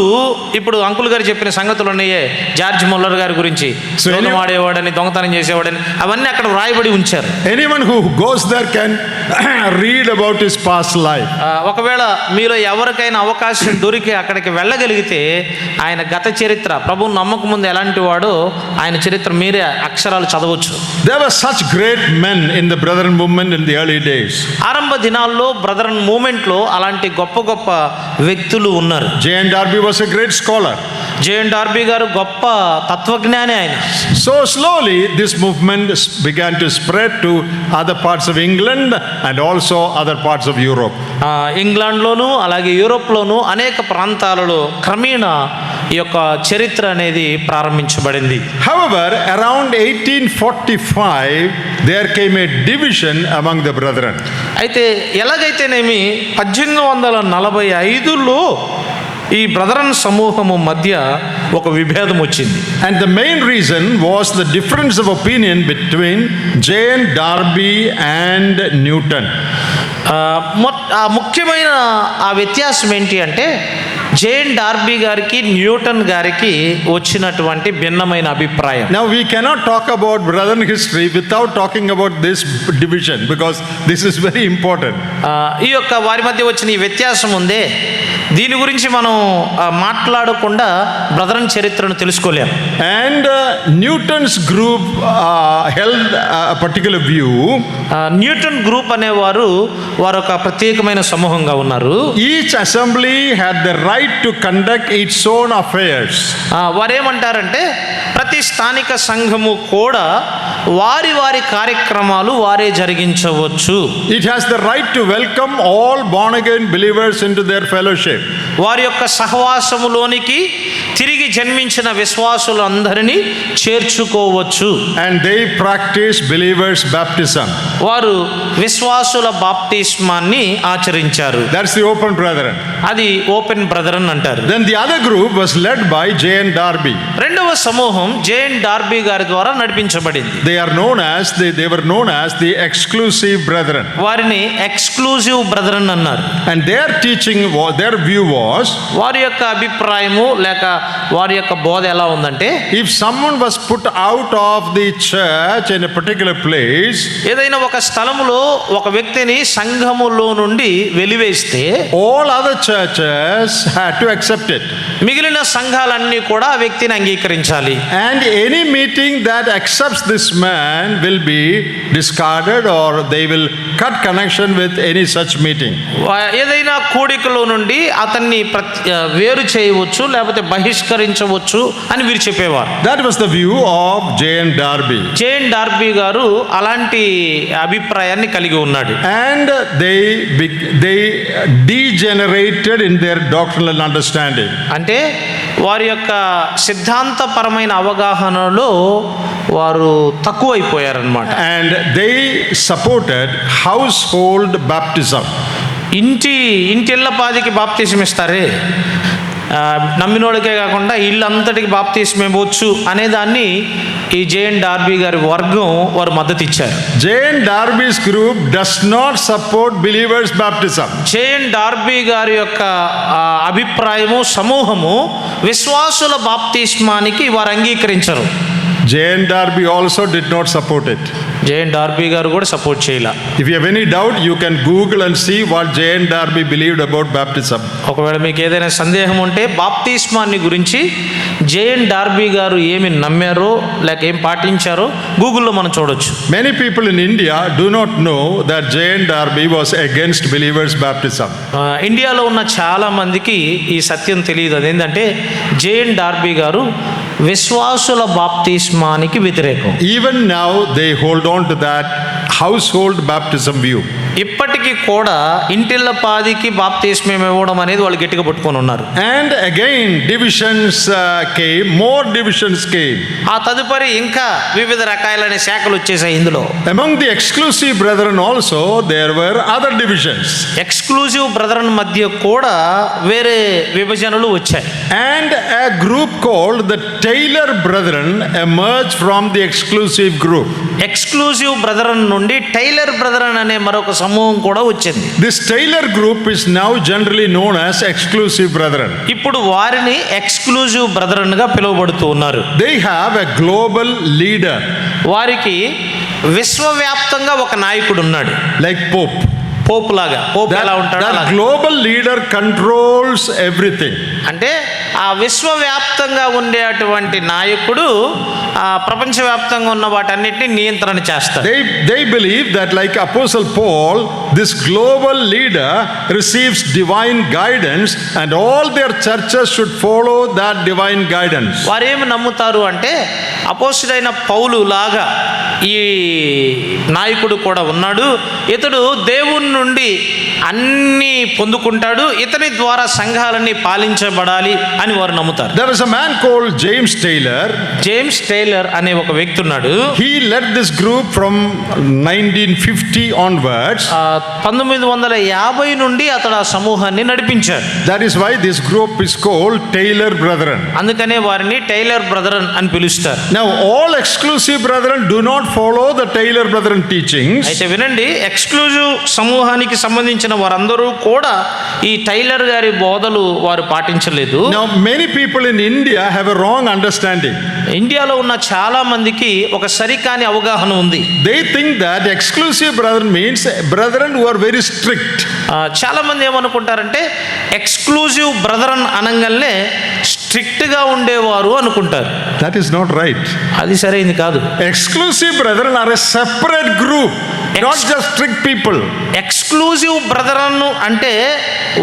ఇప్పుడు అంకుల్ గారు చెప్పిన సంగతులు ఉన్నాయే జార్జ్ ముల్లర్ గారి గురించి. జోదం ఆడేవాడని, దొంగతనం చేసేవాడని, అవన్నీ అక్కడ వ్రాయబడి ఉంచారు. Anyone who goes there can read about his past life. ఒకవేళ మీలో ఎవరికైనా అవకాశం దొరికి అక్కడికి వెళ్ళగలిగితే ఆయన గత చరిత్ర, ప్రభువు నమ్మక ముందు ఎలాంటి వాడో ఆయన చరిత్ర మీరే అక్షరాలు చదవచ్చు. There were such great men in the Brethren movement in the early days. ఆరంభ దినాల్లో బ్రదరన్ మూమెంట్లో అలాంటి గొప్ప గొప్ప వ్యక్తులు ఉన్నారు. J.N. Darby was a great scholar. J N Darby గారు గొప్ప తత్వజ్ఞాని ఆయన. So slowly this movement began to spread to other parts of England and also other parts of Europe. ఇంగ్లాండ్లోను అలాగే యూరోప్లోను అనేక ప్రాంతాలలో క్రమేణా ఈ యొక్క చరిత్ర అనేది ప్రారంభించబడింది. However, around 1845 there came a division among the brethren. అయితే ఎలాగైతేనేమి 1845లో ఈ బ్రదరన్ సమూహము మధ్య ఒక విభేదం వచ్చింది. And the main reason was the difference of opinion between J.N. Darby and Newton. ముఖ్యమైన ఆ వ్యత్యాసం ఏంటి అంటే జేఎన్ డార్బీ గారికి న్యూటన్ గారికి వచ్చినటువంటి భిన్నమైన అభిప్రాయం. Now we cannot talk about Brethren history without talking about this division because this is very important. ఈ యొక్క వారి మధ్య వచ్చిన ఈ వ్యత్యాసం ఉందే, దీని గురించి మనం మాట్లాడకుండా బ్రదరన్ చరిత్రను తెలుసుకోలేం. And Newton's group held a particular view. Newton group అనేవారు వారు ఒక ప్రత్యేకమైన సమూహంగా ఉన్నారు. Each assembly had the right to conduct its own affairs. వారేమంటారంటే ప్రతి స్థానిక సంఘము కూడా వారి వారి కార్యక్రమాలు వారే జరిగించవచ్చు. It has the right to welcome all born again believers into their fellowship. వారి యొక్క సహవాసములోనికి తిరిగి జన్మించిన విశ్వాసులందరినీ చేర్చుకోవచ్చు. And they practice believers baptism. వారు విశ్వాసుల బాప్తిస్మాన్ని ఆచరించారు. That's the open brethren. అది ఓపెన్ బ్రదరన్ అంటారు. Then the other group was led by J.N. Darby. రెండవ సమూహం జేఎన్ డార్బీ గారి ద్వారా నడిపించబడింది. They were known as the exclusive brethren. వారిని ఎక్స్క్లూజివ్ బ్రదరన్ అన్నారు. And their teaching, their view was, వారి యొక్క అభిప్రాయము లేక వారి యొక్క బోధ ఎలా ఉందంటే, if someone was put out of the church in a particular place, ఏదైనా ఒక స్థలములో ఒక వ్యక్తిని సంఘములో నుండి వెలివేస్తే all other churches had to accept it. మిగిలిన సంఘాలన్నీ కూడా ఆ వ్యక్తిని అంగీకరించాలి. And any meeting that accepts this man will be discarded or they will cut connection with any such meeting. ఏదైనా కూడికలో నుండి అతన్ని వేరు చేయవచ్చు లేకపోతే బహిష్కరించవచ్చు అని వీరు చెప్పేవారు. That was the view of J.N. Darby. JN Darby గారు అలాంటి అభిప్రాయాన్ని కలిగి ఉన్నాడు. And they degenerated in their doctrinal understanding. అంటే వారి యొక్క సిద్ధాంతపరమైన అవగాహనలో వారు తక్కువైపోయారన్నమాట. And they supported household baptism. ఇంటిళ్ళపాదికి బాప్తిసం ఇస్తారే, నమ్మినోడికే కాకుండా ఇల్లంతటికి బాప్తిసం ఇవ్వచ్చు అనేదాన్ని ఈ జేఎన్ డార్బీ గారి వర్గం వారు మద్దతు ఇచ్చారు. J.N. Darby's group does not support believers' baptism. J N Darby గారి యొక్క అభిప్రాయము సమూహము విశ్వాసుల బాప్తిస్మానికి వారు అంగీకరించరు. J.N. Darby also did not support it. J N Darby గారు కూడా సపోర్ట్ చేయాల. If you have any doubt, you can Google and see what J.N. Darby believed about baptism. ఒకవేళ మీకు ఏదైనా సందేహం ఉంటే బాప్తిస్మాన్ని గురించి జేఎన్ డార్బీ గారు ఏమి నమ్మారో లేక ఏం పాటించారో గూగుల్లో మనం చూడొచ్చు. Many people in India do not know that J.N. Darby was against believers' baptism. ఇండియాలో ఉన్న చాలా మందికి ఈ సత్యం తెలియదు. అదేంటంటే జేఎన్ డార్బీ గారు విశ్వాసుల బాప్తిస్మానికి వ్యతిరేకం. Even now they hold on to that household baptism view. ఇప్పటికీ కూడా ఇంటిళ్ళపాదికి బాప్తిస్మం ఇవ్వడం అనేది వాళ్ళు గట్టిగా పట్టుకొని ఉన్నారు. And again divisions came, more divisions came. ఆ తదుపరి ఇంకా వివిధ రకాలైన శాఖలు వచ్చేసాయి ఇందులో. Among the exclusive brethren also there were other divisions. Exclusive brethren మధ్య కూడా వేరే విభజనలు వచ్చాయి. And a group called the Taylor Brethren emerged from the exclusive group. Exclusive brethren నుండి టైలర్ బ్రదరన్ అనే మరొక సమూహం కూడా వచ్చింది. This Taylor group is now generally known as exclusive brethren. ఇప్పుడు వారిని ఎక్స్క్లూజివ్ బ్రదరన్ గా పిలువబడుతూ ఉన్నారు. They have a global leader. వారికి విశ్వవ్యాప్తంగా ఒక నాయకుడు ఉన్నాడు. Like Pope. పోపు లాగా. పోపు ఎలా ఉంటాడో That అలాగా. global leader controls everything. అంటే ఆ విశ్వవ్యాప్తంగా ఉండే అటువంటి నాయకుడు ఆ ప్రపంచవ్యాప్తంగా ఉన్న వాటన్నిటిని నియంత్రణ చేస్తాడు. They believe that, like Apostle Paul, this global leader receives divine guidance and all their churches should follow that divine guidance. వారేమి నమ్ముతారు అంటే అపోస్తుడైన పౌలు లాగా ఈ నాయకుడు కూడా ఉన్నాడు, ఇతడు దేవుని నుండి అన్నీ పొందుకుంటాడు, ఇతని ద్వారా సంఘాలన్నీ పాలించబడాలి అని వారు నమ్ముతారు. There was a man called James Taylor. James Taylor అనే ఒక వ్యక్తి ఉన్నాడు. He led this group from 1950 onwards. 1950 నుండి అతడు ఆ సమూహాన్ని నడిపించాడు. That is why this group is called Taylor Brethren. అందుకనే వారిని టైలర్ బ్రదరన్ అని పిలుస్తారు. Now, all exclusive brethren do not follow the Taylor Brethren teachings. అయితే వినండి, ఎక్స్క్లూజివ్ సమూహానికి సంబంధించిన వారందరూ కూడా ఈ టైలర్ గారి బోధలు వారు పాటించలేదు. Now, many people in India have a wrong understanding. ఇండియాలో ఉన్న చాలా మందికి ఒక సరికాని అవగాహన ఉంది. They think that exclusive brethren means brethren who are very strict. చాలా మంది ఏమనుకుంటారంటే ఎక్స్క్లూజివ్ బ్రదరన్ అనగానే స్ట్రిక్ట్గా ఉండేవారు అనుకుంటారు. That is not right. అది సరైనది కాదు. Exclusive brethren are a separate group, not just strict people. Exclusive brethren అంటే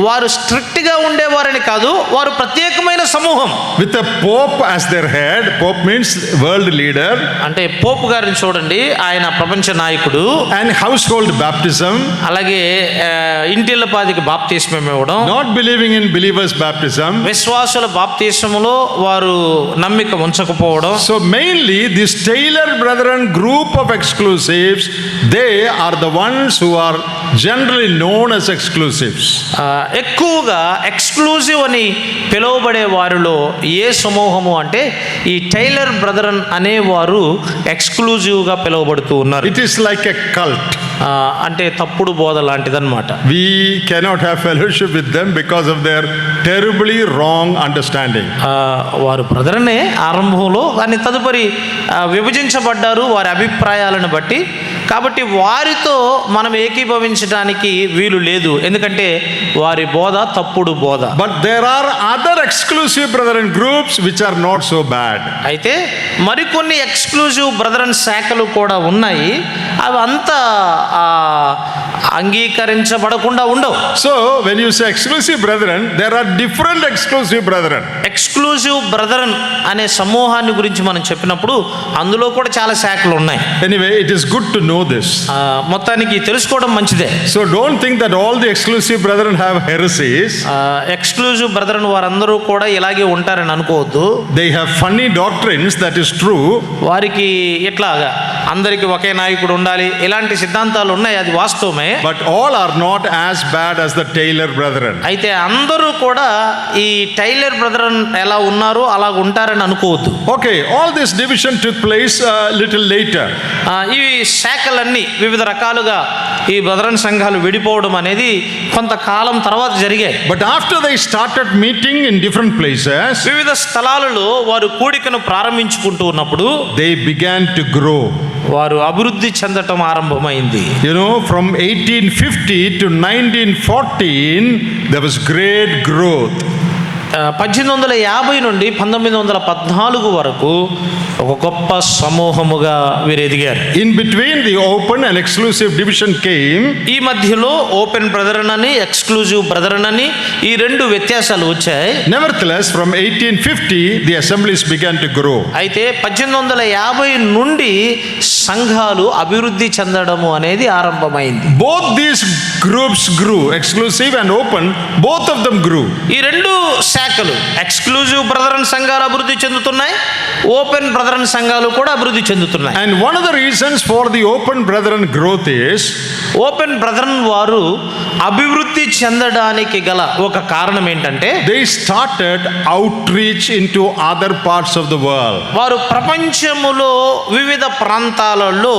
వారు స్ట్రిక్ట్గా ఉండేవారని కాదు, వారు ప్రత్యేకమైన సమూహం. With a pope as their head. Pope means world leader. అంటే పోపు గారిని చూడండి, ఆయన ప్రపంచ నాయకుడు. And household baptism. అలాగే ఇంటిల్లపాదికి బాప్తిస్మం ఇవ్వడం. Not believing in believers baptism. విశ్వాసుల బాప్తిస్మములో వారు నమ్మిక ఉంచకపోవడం. So mainly this Taylor Brethren group of exclusives, they are the ones who are generally known as exclusives. ఎక్కువగా ఎక్స్క్లూజివ్ అని పిలువబడే వారిలో ఏ సమూహము అంటే ఈ టైలర్ బ్రదరన్ అనేవారు ఎక్స్క్లూజివ్గా పిలువబడుతూ ఉన్నారు. It is like a cult. అంటే తప్పుడు బోధ లాంటిదన్నమాట. We cannot have fellowship with them because of their terribly wrong understanding. వారు బ్రదరనే ఆరంభంలో, కానీ తదుపరి విభజించబడ్డారు వారి అభిప్రాయాలను బట్టి. కాబట్టి వారితో మనం ఏకీభవించడానికి వీలు లేదు, ఎందుకంటే వారి బోధ తప్పుడు బోధ. But there are other exclusive brethren groups which are not so bad. అయితే మరికొన్ని ఎక్స్క్లూజివ్ బ్రదరన్ శాఖలు కూడా ఉన్నాయి, అవి అంతా అంగీకరించబడకుండా ఉండవు. So when you say exclusive brethren, there are different exclusive brethren. Exclusive brethren అనే సమూహాన్ని గురించి మనం చెప్పినప్పుడు అందులో కూడా చాలా శాఖలు ఉన్నాయి. Anyway, it is good to know this. మొత్తానికి తెలుసుకోవడం మంచిదే. So don't think that all the exclusive brethren have heresies. Exclusive brethren వారందరూ కూడా ఇలాగే ఉంటారని అనుకోవద్దు. They have funny doctrines, that is true. వారికి ఇట్లాగా అందరికి ఒకే నాయకుడు ఉండాలి ఇలాంటి సిద్ధాంతాలు ఉన్నాయి, అది వాస్తవమే. But all are not as bad as the Taylor Brethren. అయితే అందరూ కూడా ఈ టైలర్ బ్రదరన్ ఎలా ఉన్నారో అలా ఉంటారని అనుకోవద్దు. Okay, all this division took place a little later. ఈ శాఖలన్నీ వివిధ రకాలుగా ఈ బ్రదరన్ సంఘాలు విడిపోవడం అనేది కొంతకాలం తర్వాత జరిగాయి. But after they started meeting in different places, వివిధ స్థలాలలో వారు కూడికను ప్రారంభించుకుంటూ ఉన్నప్పుడు they began to grow. వారు అభివృద్ధి చెందటం ఆరంభమైంది. You know, from 1850 to 1914, there was great growth. 1850 నుండి 1914 వరకు ఒక గొప్ప సమూహముగా వీరు ఎదిగారు. In between, the open and exclusive division came. ఈ మధ్యలో ఓపెన్ బ్రదరన్ అని ఎక్స్క్లూజివ్ బ్రదరన్ అని ఈ రెండు వ్యత్యాసాలు వచ్చాయి. Nevertheless, from 1850, the assemblies began to grow. అయితే 1850 నుండి సంఘాలు అభివృద్ధి చెందడము అనేది ఆరంభమైంది. Both these groups grew, exclusive and open, both of them grew. ఈ రెండు శాఖలు ఎక్స్క్లూజివ్ బ్రదరన్ సంఘాలు అభివృద్ధి చెందుతున్నాయి, ఓపెన్ బ్రదరన్ సంఘాలు కూడా అభివృద్ధి చెందుతున్నాయి. And one of the reasons for the open brethren growth is, open brethren వారు అభివృద్ధి చెందడానికి గల ఒక కారణం ఏంటంటే they started outreach into other parts of the world. వారు ప్రపంచములో వివిధ ప్రాంతాలలో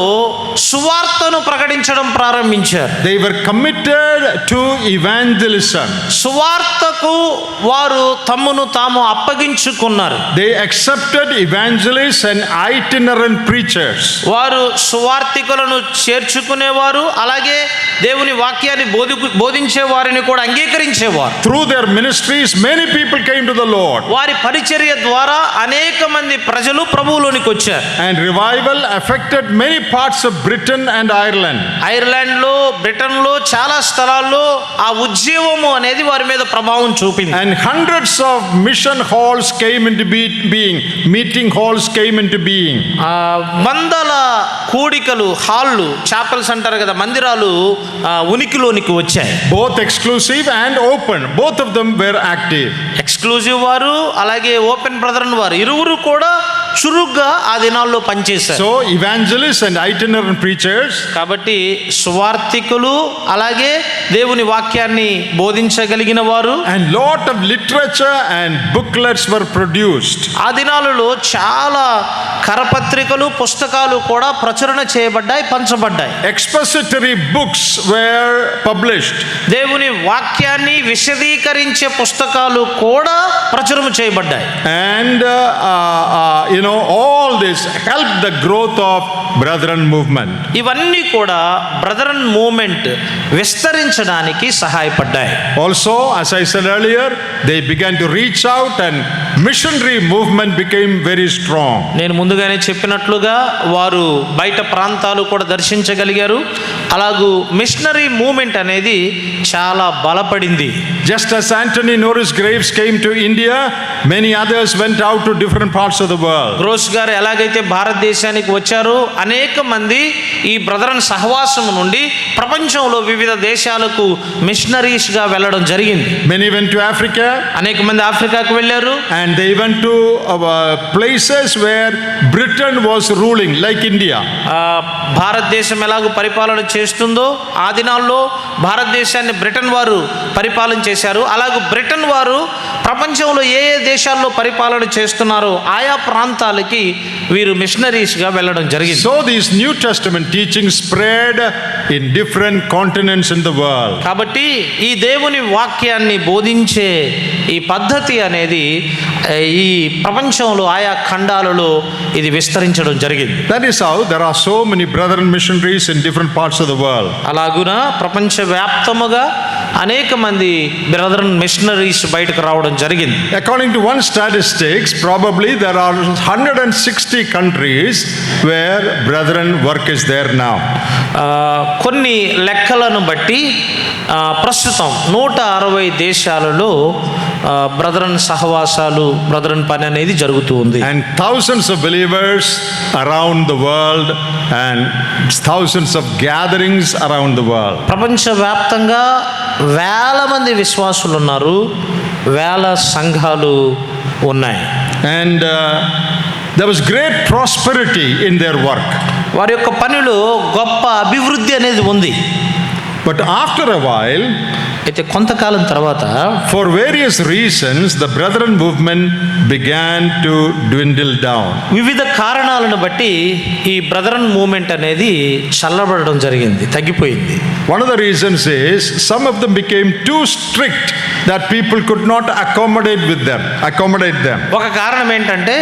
సువార్తను ప్రకటించడం ప్రారంభించారు. They were committed to evangelism. సువార్తకు వారు తమ్మును తాము అప్పగించుకున్నారు. They accepted evangelists and itinerant preachers. వారు సువార్థికులను చేర్చుకునేవారు, అలాగే దేవుని వాక్యాన్ని బోధించే వారిని కూడా అంగీకరించేవారు. Through their ministries, many people came to the Lord. వారి పరిచర్య ద్వారా అనేక మంది ప్రజలు ప్రభువులోనికి వచ్చారు. And revival affected many parts of Britain and Ireland. ఐర్లాండ్లో, బ్రిటన్లో చాలా స్థలాల్లో ఆ ఉజ్జీవము అనేది వారి మీద ప్రభావం చూపింది. And hundreds of mission halls came into being. Meeting halls came into being. వందల కూడికలు, హాళ్ళు, చాపెల్స్ అంటారు కదా, మందిరాలు ఉనికిలోనికి వచ్చాయి. Both exclusive and open. Both of them were active. Exclusive వారు అలాగే ఓపెన్ బ్రదరన్ వారు ఇరువురు కూడా చురుగ్గా ఆ దినాల్లో పనిచేశారు. So evangelists and itinerant preachers. కాబట్టి సువార్థికులు అలాగే దేవుని వాక్యాన్ని బోధించగలిగిన వారు. And lot of literature and booklets were produced. ఆ దినాలలో చాలా కరపత్రికలు, పుస్తకాలు కూడా ప్రచురణ చేయబడ్డాయి, పంచబడ్డాయి. Expository books were published. దేవుని వాక్యాన్ని విశదీకరించే పుస్తకాలు కూడా ప్రచురణ చేయబడ్డాయి. And all this helped the growth of Brethren movement. ఇవన్నీ కూడా బ్రదరన్ మూవ్మెంట్ విస్తరించడానికి సహాయపడ్డాయి. Also, as I said earlier, they began to reach out and missionary movement became very strong. నేను ముందుగానే చెప్పినట్లుగా వారు బయట ప్రాంతాలు కూడా దర్శించగలిగారు. అలాగూ మిషనరీ మూవ్మెంట్ అనేది చాలా బలపడింది. Just as Anthony Norris Graves came to India, many others went out to different parts of the world. Gross గారు ఎలాగైతే భారతదేశానికి వచ్చారో అనేక మంది ఈ బ్రదరన్ సహవాసం నుండి ప్రపంచంలో వివిధ దేశాలకు మిషనరీస్ గా వెళ్ళడం జరిగింది. Many went to Africa. అనేక మంది ఆఫ్రికాకు వెళ్ళారు. And they went to places where Britain was ruling, like India. భారతదేశం ఎలాగో పరిపాలన చేస్తుందో ఆ దినాల్లో భారతదేశాన్ని బ్రిటన్ వారు పరిపాలన చేశారు. అలాగే బ్రిటన్ వారు ప్రపంచంలో ఏ ఏ దేశాల్లో పరిపాలన చేస్తున్నారో ఆయా ప్రాంతాలకి వీరు మిషనరీస్గా వెళ్ళడం జరిగింది. So these New Testament teachings spread in different continents in the world. కాబట్టి ఈ దేవుని వాక్యాన్ని బోధించే ఈ పద్ధతి అనేది ఈ ప్రపంచంలో ఆయా ఖండాలలో ఇది విస్తరించడం జరిగింది. That is how there are so many brethren missionaries in different parts of the world. అలాగున ప్రపంచ వ్యాప్తముగా అనేక మంది బ్రదరన్ మిషనరీస్ బయటకు రావడం జరిగింది. According to one statistics, probably there are 160 countries where brethren work is there now. కొన్ని లెక్కలను బట్టి ప్రస్తుతం 160 దేశాలలో బ్రదరన్ సహవాసాలు, బ్రదరన్ పని అనేది జరుగుతూ ఉంది. And thousands of believers around the world and thousands of gatherings around the world. ప్రపంచవ్యాప్తంగా వేల మంది విశ్వాసులు ఉన్నారు, వేల సంఘాలు ఉన్నాయి. And there was great prosperity in their work. వారి యొక్క పనిలో గొప్ప అభివృద్ధి అనేది ఉంది. But after a while, అయితే కొంతకాలం తర్వాత for various reasons, the brethren movement began to dwindle down. వివిధ కారణాలను బట్టి ఈ బ్రదరన్ మూవ్మెంట్ అనేది చల్లబడడం జరిగింది, తగ్గిపోయింది. One of the reasons is some of them became too strict that people could not accommodate them. ఒక కారణం ఏంటంటే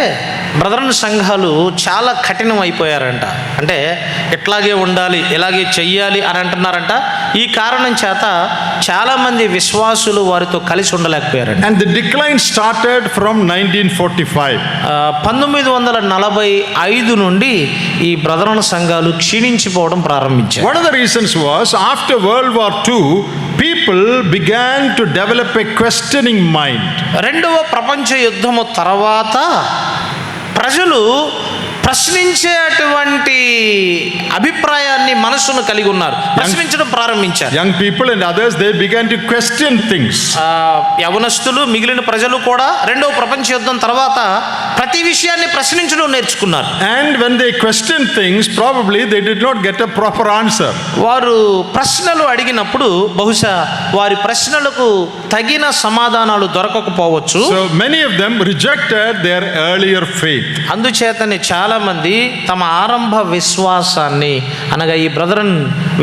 బ్రదరన్ సంఘాలు చాలా కఠినం అయిపోయారంట. అంటే ఎట్లాగే ఉండాలి, ఎలాగే చెయ్యాలి అని అంటున్నారంట. ఈ కారణం చేత చాలా మంది విశ్వాసులు వారితో కలిసి ఉండలేకపోయారంట. And the decline started from 1945. 1945 నుండి ఈ బ్రదరన్ సంఘాలు క్షీణించిపోవడం ప్రారంభించారు. One of the reasons was after World War II, people began to develop a questioning mind. రెండవ ప్రపంచ యుద్ధము తర్వాత ప్రజలు ప్రశ్నించేటువంటి అభిప్రాయాన్ని మనసును కలిగి ఉన్నారు, ప్రశ్నించడం ప్రారంభించారు. Young people and others, they began to question things. యవనస్తులు, మిగిలిన ప్రజలు కూడా రెండవ ప్రపంచ యుద్ధం తర్వాత ప్రతి విషయాన్ని ప్రశ్నించడం నేర్చుకున్నారు. And when they questioned things, probably they did not get a proper answer. వారు ప్రశ్నలు అడిగినప్పుడు బహుశా వారి ప్రశ్నలకు తగిన సమాధానాలు దొరకకపోవచ్చు. So many of them rejected their earlier faith. అందుచేతనే చాలా చాలామంది తమ ఆరంభ విశ్వాసాన్ని అనగా ఈ బ్రదరన్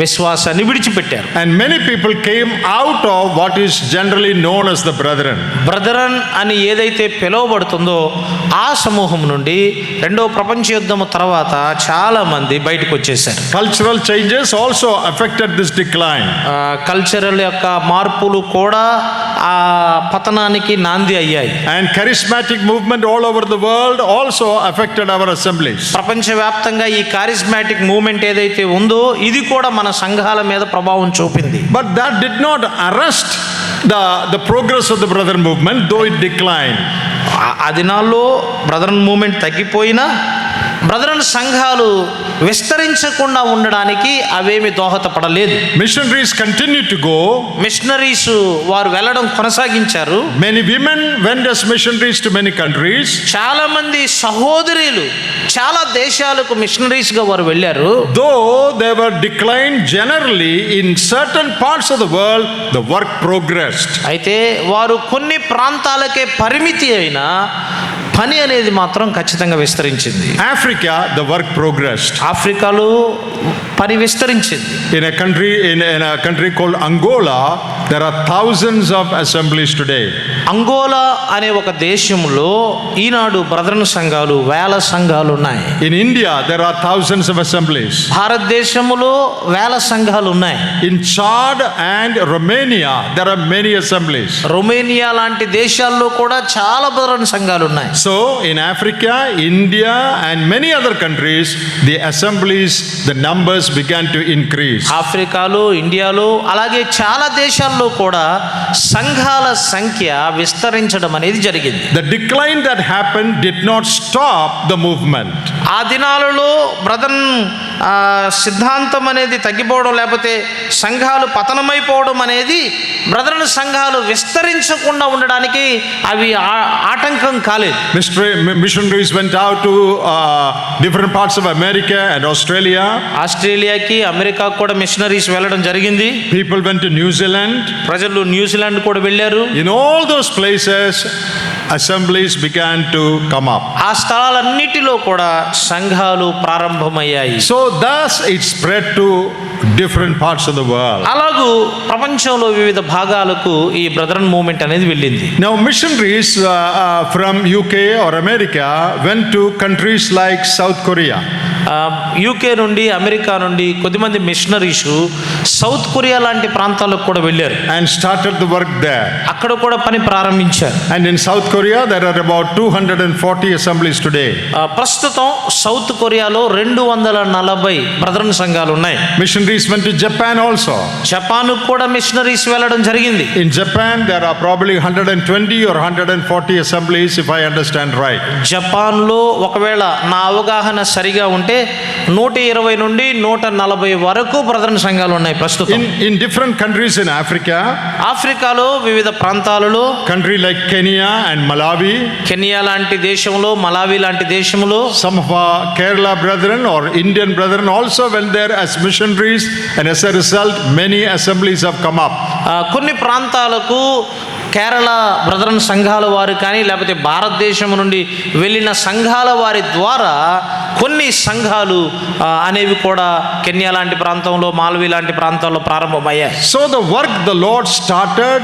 విశ్వాసాన్ని విడిచిపెట్టారు. And many people came out of what is generally known as the brethren. Brethren అని ఏదైతే పిలువబడుతుందో ఆ సమూహం నుండి రెండవ ప్రపంచ యుద్ధము తర్వాత చాలామంది బయటకు వచ్చేసారు. Cultural changes also affected this decline. Cultural యొక్క మార్పులు కూడా ఆ పతనానికి నాంది అయ్యాయి. And charismatic movement all over the world also affected our assemblies. ప్రపంచవ్యాప్తంగా ఈ కారిస్మాటిక్ మూవ్మెంట్ ఏదైతే ఉందో ఇది కూడా మన సంఘాల మీద ప్రభావం చూపింది. But that did not arrest the progress of the brethren movement, though it declined. ఆ దినాల్లో బ్రదరన్ మూవ్మెంట్ తగ్గిపోయినా బ్రదరన్ సంఘాలు విస్తరించకుండా ఉండడానికి అవేమి దోహదపడలేదు. Missionaries continued to go. Missionaries వారు వెళ్ళడం కొనసాగించారు. Many women went as missionaries to many countries. చాలా మంది సహోదరులు చాలా దేశాలకు మిషనరీస్ గా వారు వెళ్ళారు. Though they were declined generally in certain parts of the world, the work progressed. అయితే వారు కొన్ని ప్రాంతాలకే పరిమితి అయినా పని అనేది మాత్రం ఖచ్చితంగా విస్తరించింది. Africa, the work progressed. ఆఫ్రికాలో పని విస్తరించింది. In a country called Angola, there are thousands of assemblies today. Angola అనే ఒక దేశంలో ఈనాడు బ్రదరన్ సంఘాలు వేల సంఘాలు ఉన్నాయి. In India, there are thousands of assemblies. భారతదేశంలో వేల సంఘాలు ఉన్నాయి. In Chad and Romania, there are many assemblies. Romania లాంటి దేశాల్లో కూడా చాలా బ్రదరన్ సంఘాలు ఉన్నాయి. So, in Africa, India, and many other countries, the assemblies, the numbers began to increase. ఆఫ్రికాలో, ఇండియాలో, అలాగే చాలా దేశాల్లో కూడా సంఘాల సంఖ్య విస్తరించడం అనేది జరిగింది. The decline that happened did not stop the movement. ఆ దినాలలో బ్రదరన్ సిద్ధాంతం అనేది తగ్గిపోవడం లేకపోతే సంఘాలు పతనమైపోవడం అనేది బ్రదరన్ సంఘాలు విస్తరించకుండా ఉండడానికి అవి ఆటంకం కాలేదు. Missionaries went out to different parts of America and Australia. ఆస్ట్రేలియాకి, అమెరికా కూడా మిషనరీస్ వెళ్ళడం జరిగింది. People went to New Zealand. ప్రజలు న్యూజిలాండ్ కూడా వెళ్ళారు. In all those places, assemblies began to come up. ఆ స్థలాలన్నిటిలో కూడా సంఘాలు ప్రారంభమయ్యాయి. So thus it spread to different parts of the world. అలాగూ ప్రపంచంలో వివిధ భాగాలకు ఈ బ్రదరన్ మూవ్మెంట్ అనేది వెళ్ళింది. Now missionaries from UK or America went to countries like South Korea. UK నుండి, అమెరికా నుండి కొద్దిమంది మిషనరీస్ సౌత్ కొరియా లాంటి ప్రాంతాలకు కూడా వెళ్ళారు. And started the work there. అక్కడ కూడా పని ప్రారంభించారు. And in South Korea there are about 240 assemblies today. ప్రస్తుతం సౌత్ కొరియాలో 240 బ్రదరన్ సంఘాలు ఉన్నాయి. Missionaries went to Japan also. Japan కూడా మిషనరీస్ వెళ్ళడం జరిగింది. In Japan there are probably 120 or 140 assemblies if I understand right. జపాన్లో ఒకవేళ నా అవగాహన సరిగా ఉంటే 120 నుండి 140 వరకు బ్రదరన్ సంఘాలు ఉన్నాయి ప్రస్తుతం. In different countries in Africa, ఆఫ్రికాలో వివిధ ప్రాంతాలలో, country like Kenya and Malawi, Kenya లాంటి దేశంలో, మలావి లాంటి దేశంలో, some of our Kerala brethren or Indian brethren also went there as missionaries, and as a result many assemblies have come up. కొన్ని ప్రాంతాలకు Kerala brethren సంఘాల వారు కానీ లేకపోతే భారతదేశం నుండి వెళ్ళిన సంఘాల వారి ద్వారా కొన్ని సంఘాలు అనేవి కూడా కెన్యా లాంటి ప్రాంతంలో, మాల్వీ లాంటి ప్రాంతాల్లో ప్రారంభమయ్యాయి. So the work the Lord started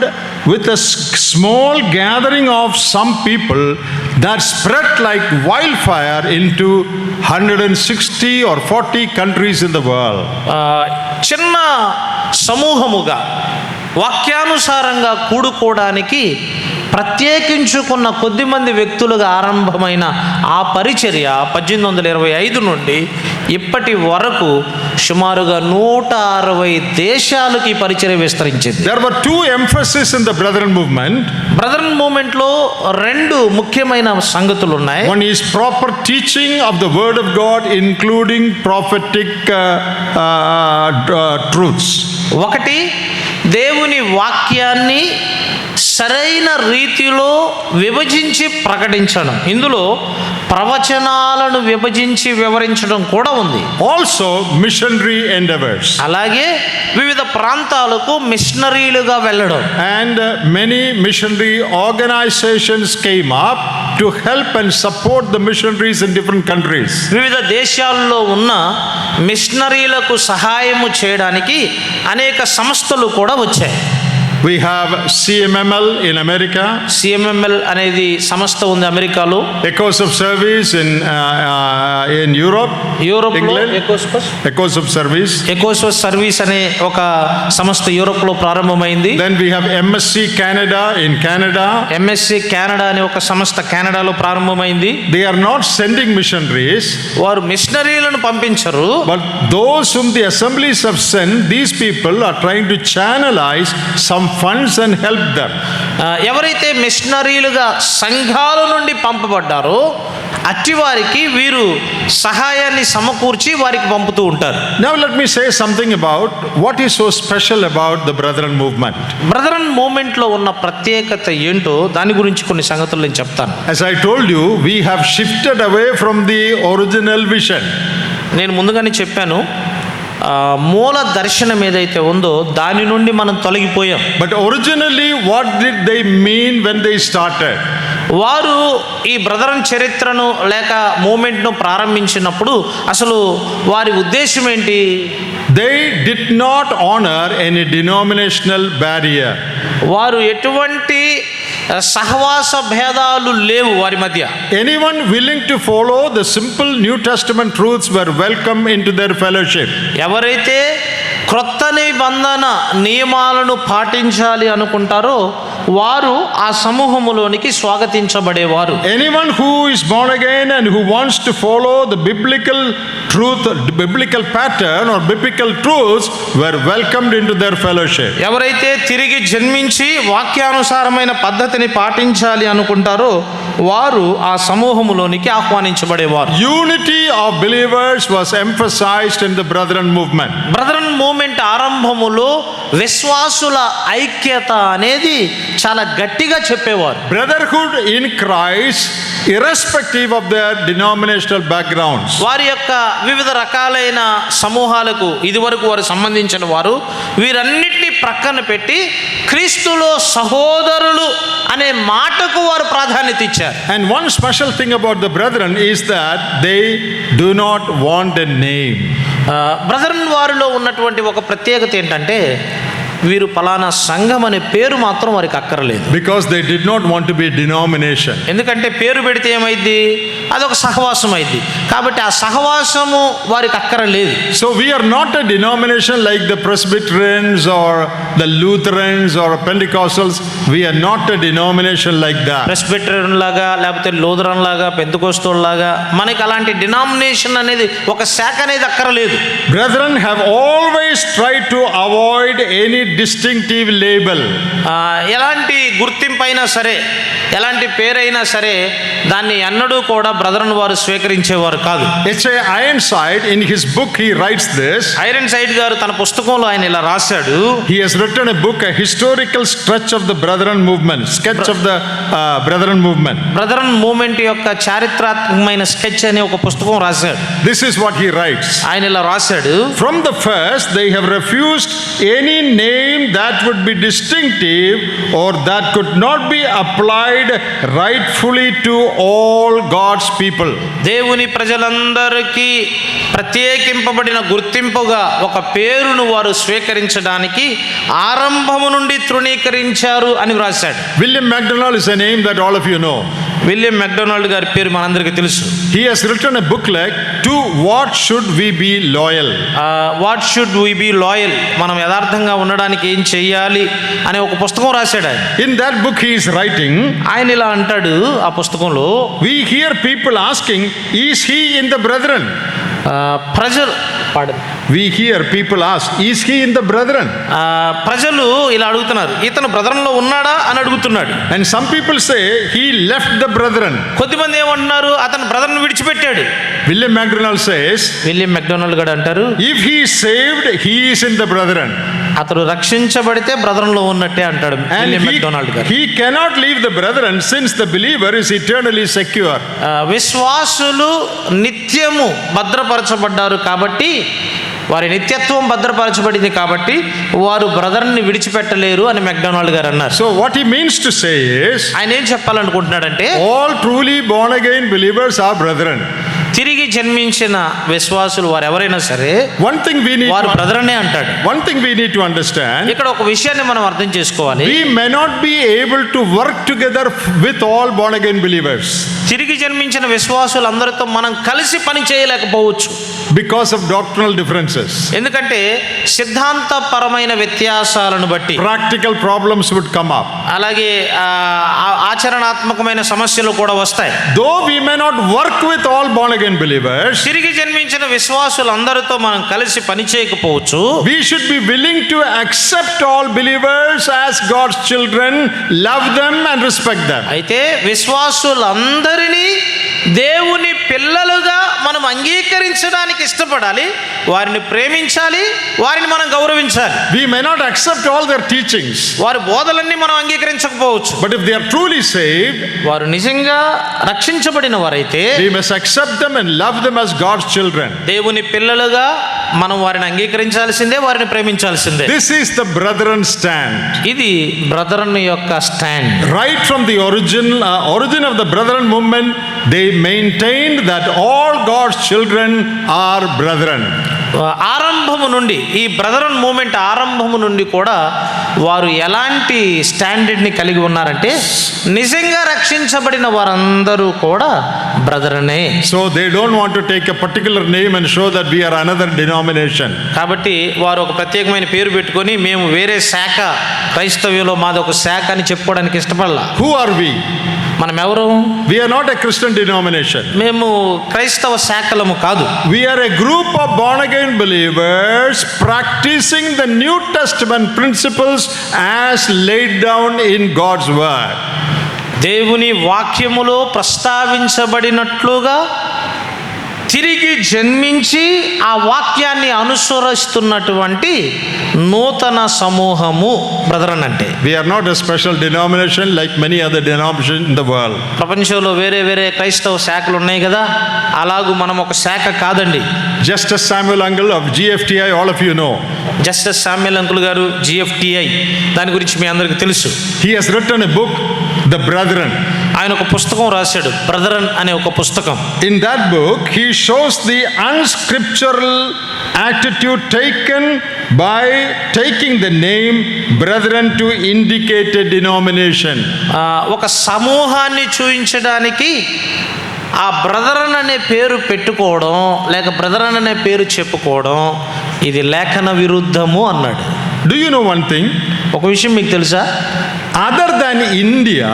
with a small gathering of some people that spread like wildfire into 160 or 40 countries in the world. చిన్న సమూహముగా వాక్యానుసారంగా కూడుకోవడానికి ప్రత్యేకించుకున్న కొద్దిమంది వ్యక్తులుగా ఆరంభమైన ఆ పరిచర్య 1825 నుండి ఇప్పటి వరకు సుమారుగా 160 దేశాలకి పరిచర్య విస్తరించింది. There were two emphases in the brethren movement. Brethren మూవ్మెంట్లో 2 ముఖ్యమైన సంగతులు ఉన్నాయి. One is proper teaching of the word of God, including prophetic truths. ఒకటి, దేవుని వాక్యాన్ని సరైన రీతిలో విభజించి ప్రకటించడం. ఇందులో ప్రవచనాలను విభజించి వివరించడం కూడా ఉంది. Also missionary endeavors. అలాగే వివిధ ప్రాంతాలకు మిషనరీలుగా వెళ్ళడం. And many missionary organizations came up to help and support the missionaries in different countries. వివిధ దేశాల్లో ఉన్న మిషనరీలకు సహాయము చేయడానికి అనేక సంస్థలు కూడా వచ్చాయి. We have CMML in America. సిఎంఎంఎల్ అనేది సంస్థ ఉంది అమెరికాలో. Echoes of Service in Europe. యూరోప్లో England. Echoes of Service. Echoes service అనే ఒక సంస్థ యూరోప్లో ప్రారంభమైంది. Then we have MSC Canada in Canada. MSc Canada అనే ఒక సంస్థ కెనడాలో ప్రారంభమైంది. They are not sending missionaries, వారు మిషనరీలను పంపించరు, but those whom the assemblies have sent, these people are trying to channelize some funds and help them. ఎవరైతే మిషనరీలుగా సంఘాల నుండి పంపబడ్డారో అట్టి వారికి వీరు సహాయాన్ని సమకూర్చి వారికి పంపుతూ ఉంటారు. Now let me say something about what is so special about the Brethren movement. Brethren మూమెంట్లో ఉన్న ప్రత్యేకత ఏంటో దాని గురించి కొన్ని సంగతులు నేను చెప్తాను. As I told you, we have shifted away from the original vision. నేను ముందుగానే చెప్పాను, మూల దర్శనం ఏదైతే ఉందో దాని నుండి మనం తొలగిపోయాం. But originally, what did they mean when they started? వారు ఈ బ్రదరన్ చరిత్రను లేక మూమెంట్ను ప్రారంభించినప్పుడు అసలు వారి ఉద్దేశం ఏంటి? They did not honor any denominational barrier. వారు ఎటువంటి సహవాస భేదాలు లేవు వారి మధ్య. Anyone willing to follow the simple New Testament truths were welcome into their fellowship. ఎవరైతే క్రొత్త నిబంధన నియమాలను పాటించాలి అనుకుంటారో వారు ఆ సమూహములోనికి స్వాగతించబడేవారు. Anyone who is born again and who wants to follow the biblical truth, biblical pattern or biblical truths were welcomed into their fellowship. ఎవరైతే తిరిగి జన్మించి వాక్యానుసారమైన పద్ధతిని పాటించాలి అనుకుంటారో వారు ఆ సమూహములోనికి ఆహ్వానించబడేవారు. Unity of believers was emphasized in the Brethren movement. Brethren movement ఆరంభములో విశ్వాసుల ఐక్యత అనేది చాలా గట్టిగా చెప్పేవారు. Brotherhood in Christ, irrespective of their denominational backgrounds. వారి యొక్క వివిధ రకాలైన సమూహాలకు ఇదివరకు వారు సంబంధించిన వారు వీరన్నిటిని ప్రక్కన పెట్టి క్రీస్తులో సహోదరులు అనే మాటకు వారు ప్రాధాన్యత ఇచ్చారు. And one special thing about the brethren is that they do not want a name. Brethren వారిలో ఉన్నటువంటి ఒక ప్రత్యేకత ఏంటంటే వీరు పలానా సంఘం అనే పేరు మాత్రం వారికి అక్కర్లేదు. Because they did not want to be a denomination. ఎందుకంటే పేరు పెడితే ఏమైంది, అదొక సహవాసం అయింది. కాబట్టి ఆ సహవాసము వారికి అక్కర్లేదు. So we are not a denomination like the Presbyterians or the Lutherans or Pentecostals. We are not a denomination like that. ప్రెస్బిటరియన్ లాగా లేకపోతే లూథరన్ లాగా పెంతెకోస్తోల్ లాగా మనకి అలాంటి డినామినేషన్ అనేది ఒక శాఖ అనేది అక్కర్లేదు. Brethren have always tried to avoid any distinctive label. ఎలాంటి గుర్తింపు అయినా సరే ఎలాంటి పేరైనా సరే దాన్ని ఎన్నడూ కూడా బ్రదరన్ వారు స్వీకరించేవారు కాదు. H.A. Ironside in his book he writes this. Iron side గారు తన పుస్తకంలో ఆయన ఇలా రాశాడు. He has written a book, a historical stretch of the Brethren movement, sketch of the Brethren movement. Brethren movement యొక్క చారిత్రాత్మకమైన స్కెచ్ అనే ఒక పుస్తకం రాశాడు. This is what he writes. ఆయన ఇలా రాశాడు. From the first they have refused any name that would be distinctive or that could not be applied rightfully to all God's people. దేవుని ప్రజలందరికీ ప్రత్యేకింపబడిన గుర్తింపుగా ఒక పేరును వారు స్వీకరించడానికి ఆరంభము నుండి తృణీకరించారు అని వ్రాశాడు. William MacDonald is a name that all of you know. William McDonald గారి పేరు మనందరికీ తెలుసు. He has written a booklet, To What Should We Be Loyal? What should we be loyal, మనం యథార్థంగా ఉండడానికి ఏం చెయ్యాలి అనే ఒక పుస్తకం రాశాడు ఆయన. In that book he is writing, ఆయన ఇలా అంటాడు ఆ పుస్తకంలో, we hear people asking, is he in the brethren? ప్రజలు We hear people ask, is he in the brethren? ప్రజలు ఇలా అడుగుతున్నారు, ఇతను బ్రదరంలో ఉన్నాడా అని అడుగుతున్నాడు. And some people say he left the brethren. కొద్దిమంది ఏమంటున్నారు, అతను బ్రదర్ని విడిచిపెట్టాడు. William MacDonald says, William McDonald గారు అంటారు, if he is saved, he is in the brethren. అతను రక్షించబడితే బ్రదరంలో ఉన్నట్టే అంటాడు And విలియం మెక్డొనాల్డ్ గారు. he cannot leave the brethren since the believer is eternally secure. విశ్వాసులు నిత్యము భద్రపరచబడ్డారు కాబట్టి వారి నిత్యత్వం భద్రపరచబడింది కాబట్టి వారు బ్రదర్ని విడిచిపెట్టలేరు అని మెక్డొనాల్డ్ గారు అన్నారు. So what he means to say is, ఆయన ఏం చెప్పాలనుకుంటున్నాడంటే, all truly born again believers are brethren. తిరిగి జన్మించిన విశ్వాసులు వారు ఎవరైనా సరే One thing we need వారు బ్రదరనే అంటాడు. one thing we need to understand, ఇక్కడ ఒక విషయాన్ని మనం అర్థం చేసుకోవాలి. we may not be able to work together with all born again believers తిరిగి జన్మించిన విశ్వాసులందరితో మనం కలిసి పని చేయలేకపోవచ్చు. because of doctrinal differences. ఎందుకంటే సిద్ధాంతపరమైన వ్యత్యాసాలను బట్టి Practical problems would come up. అలాగే ఆచరణాత్మకమైన సమస్యలు కూడా వస్తాయి. Though we may not work with all born again believers, తిరిగి జన్మించిన విశ్వాసులందరితో మనం కలిసి పని చేయకపోవచ్చు. we should be willing to accept all believers as God's children, love them and respect them. అయితే విశ్వాసులందరినీ దేవుని పిల్లలుగా మనం అంగీకరించడానికి ఇష్టపడాలి, వారిని ప్రేమించాలి, వారిని మనం గౌరవించాలి. We may not accept all their teachings, వారి బోధలన్నీ మనం అంగీకరించకపోవచ్చు. but if they are truly saved, వారు నిజంగా రక్షించబడిన వారైతే we must accept them and love them as God's children. దేవుని పిల్లలుగా మనం వారిని అంగీకరించాల్సిందే, వారిని ప్రేమించాల్సిందే. This is the brethren stand. ఇది బ్రదరన్ యొక్క stand. Right from the origin of the brethren movement, they maintained that all God's children are brethren. ఆరంభము నుండి, ఈ brethren moment ఆరంభము నుండి కూడా వారు ఎలాంటి స్టాండర్డ్ని కలిగి ఉన్నారంటే నిజంగా రక్షించబడిన వారందరూ కూడా బ్రదరనే. So they don't want to take a particular name and show that we are another denomination. కాబట్టి వారు ఒక ప్రత్యేకమైన పేరు పెట్టుకొని మేము వేరే శాఖ, క్రైస్తవ్యంలో మాది ఒక శాఖ అని చెప్పుకోవడానికి ఇష్టపడాల. Who are we? మనం ఎవరు? We are not a Christian denomination. మేము క్రైస్తవ శాఖలము కాదు. We are a group of born again believers practicing the New Testament principles as laid down in God's word. దేవుని వాక్యములో ప్రస్తావించబడినట్లుగా తిరిగి జన్మించి ఆ వాక్యాన్ని అనుసరిస్తున్నటువంటి నూతన సమూహము బ్రదరన్ అంటే. We are not a special denomination like many other denominations in the world. ప్రపంచంలో వేరే వేరే క్రైస్తవ శాఖలు ఉన్నాయి కదా, అలాగూ మనం ఒక శాఖ కాదండి. Justice Samuel Uncle of GFTI, all of you know. Justice Samuel uncle గారు GFTI, దాని గురించి మీ అందరికీ తెలుసు. He has written a book, The Brethren. ఆయన ఒక పుస్తకం రాశాడు, బ్రదరన్ అనే ఒక పుస్తకం. In that book, he shows the unscriptural attitude taken by taking the name brethren to indicate a denomination. ఒక సమూహాన్ని చూపించడానికి ఆ బ్రదరన్ అనే పేరు పెట్టుకోవడం, లేక బ్రదరన్ అనే పేరు చెప్పుకోవడం, ఇది లేఖన విరుద్ధము అన్నాడు. Do you know one thing? ఒక విషయం మీకు తెలుసా? Other than India,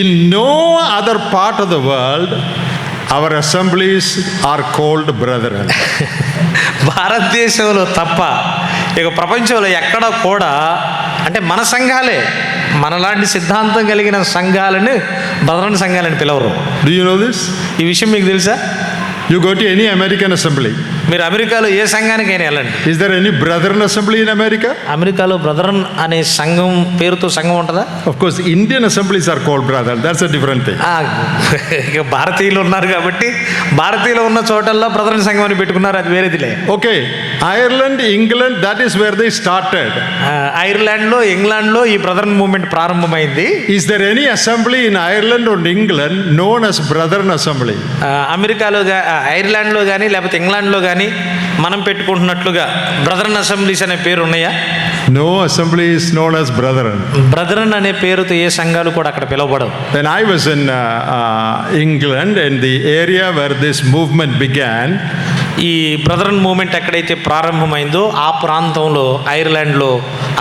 in no other part of the world, our assemblies are called brethren. భారతదేశంలో తప్ప ఇక ప్రపంచంలో ఎక్కడ కూడా, అంటే మన సంఘాలే, మనలాంటి సిద్ధాంతం కలిగిన సంఘాలను బ్రదరన్ సంఘాలని పిలవరు. Do you know this? ఈ విషయం మీకు తెలుసా? You go to any American assembly. మీరు అమెరికాలో ఏ సంఘానికైనా వెళ్ళండి. Is there any brethren assembly in America? అమెరికాలో బ్రదరన్ అనే సంఘం పేరుతో సంఘం ఉంటుందా? Of course, Indian assemblies are called brethren. That's a different thing. ఇక భారతీయులు ఉన్నారు కాబట్టి భారతీయులు ఉన్న చోటల్లో బ్రదరన్ సంఘం అని పెట్టుకున్నారు, అది వేరేదిలే. Okay, Ireland, England, that is where they started. ఐర్లాండ్లో, ఇంగ్లాండ్లో ఈ బ్రదరన్ మూవ్మెంట్ ప్రారంభమైంది. Is there any assembly in Ireland or England known as brethren assembly? అమెరికాలో ఐర్లాండ్లో కానీ లేకపోతే ఇంగ్లాండ్లో కానీ మనం పెట్టుకుంటున్నట్లుగా బ్రదరన్ అసెంబ్లీస్ అనే పేరు ఉన్నాయా? No assembly is known as brethren. Brethren అనే పేరుతో ఏ సంఘాలు కూడా అక్కడ పిలువబడవు. When I was in England, in the area where this movement began, ఈ బ్రదరన్ మూవ్మెంట్ ఎక్కడైతే ప్రారంభమైందో ఆ ప్రాంతంలో ఐర్లాండ్లో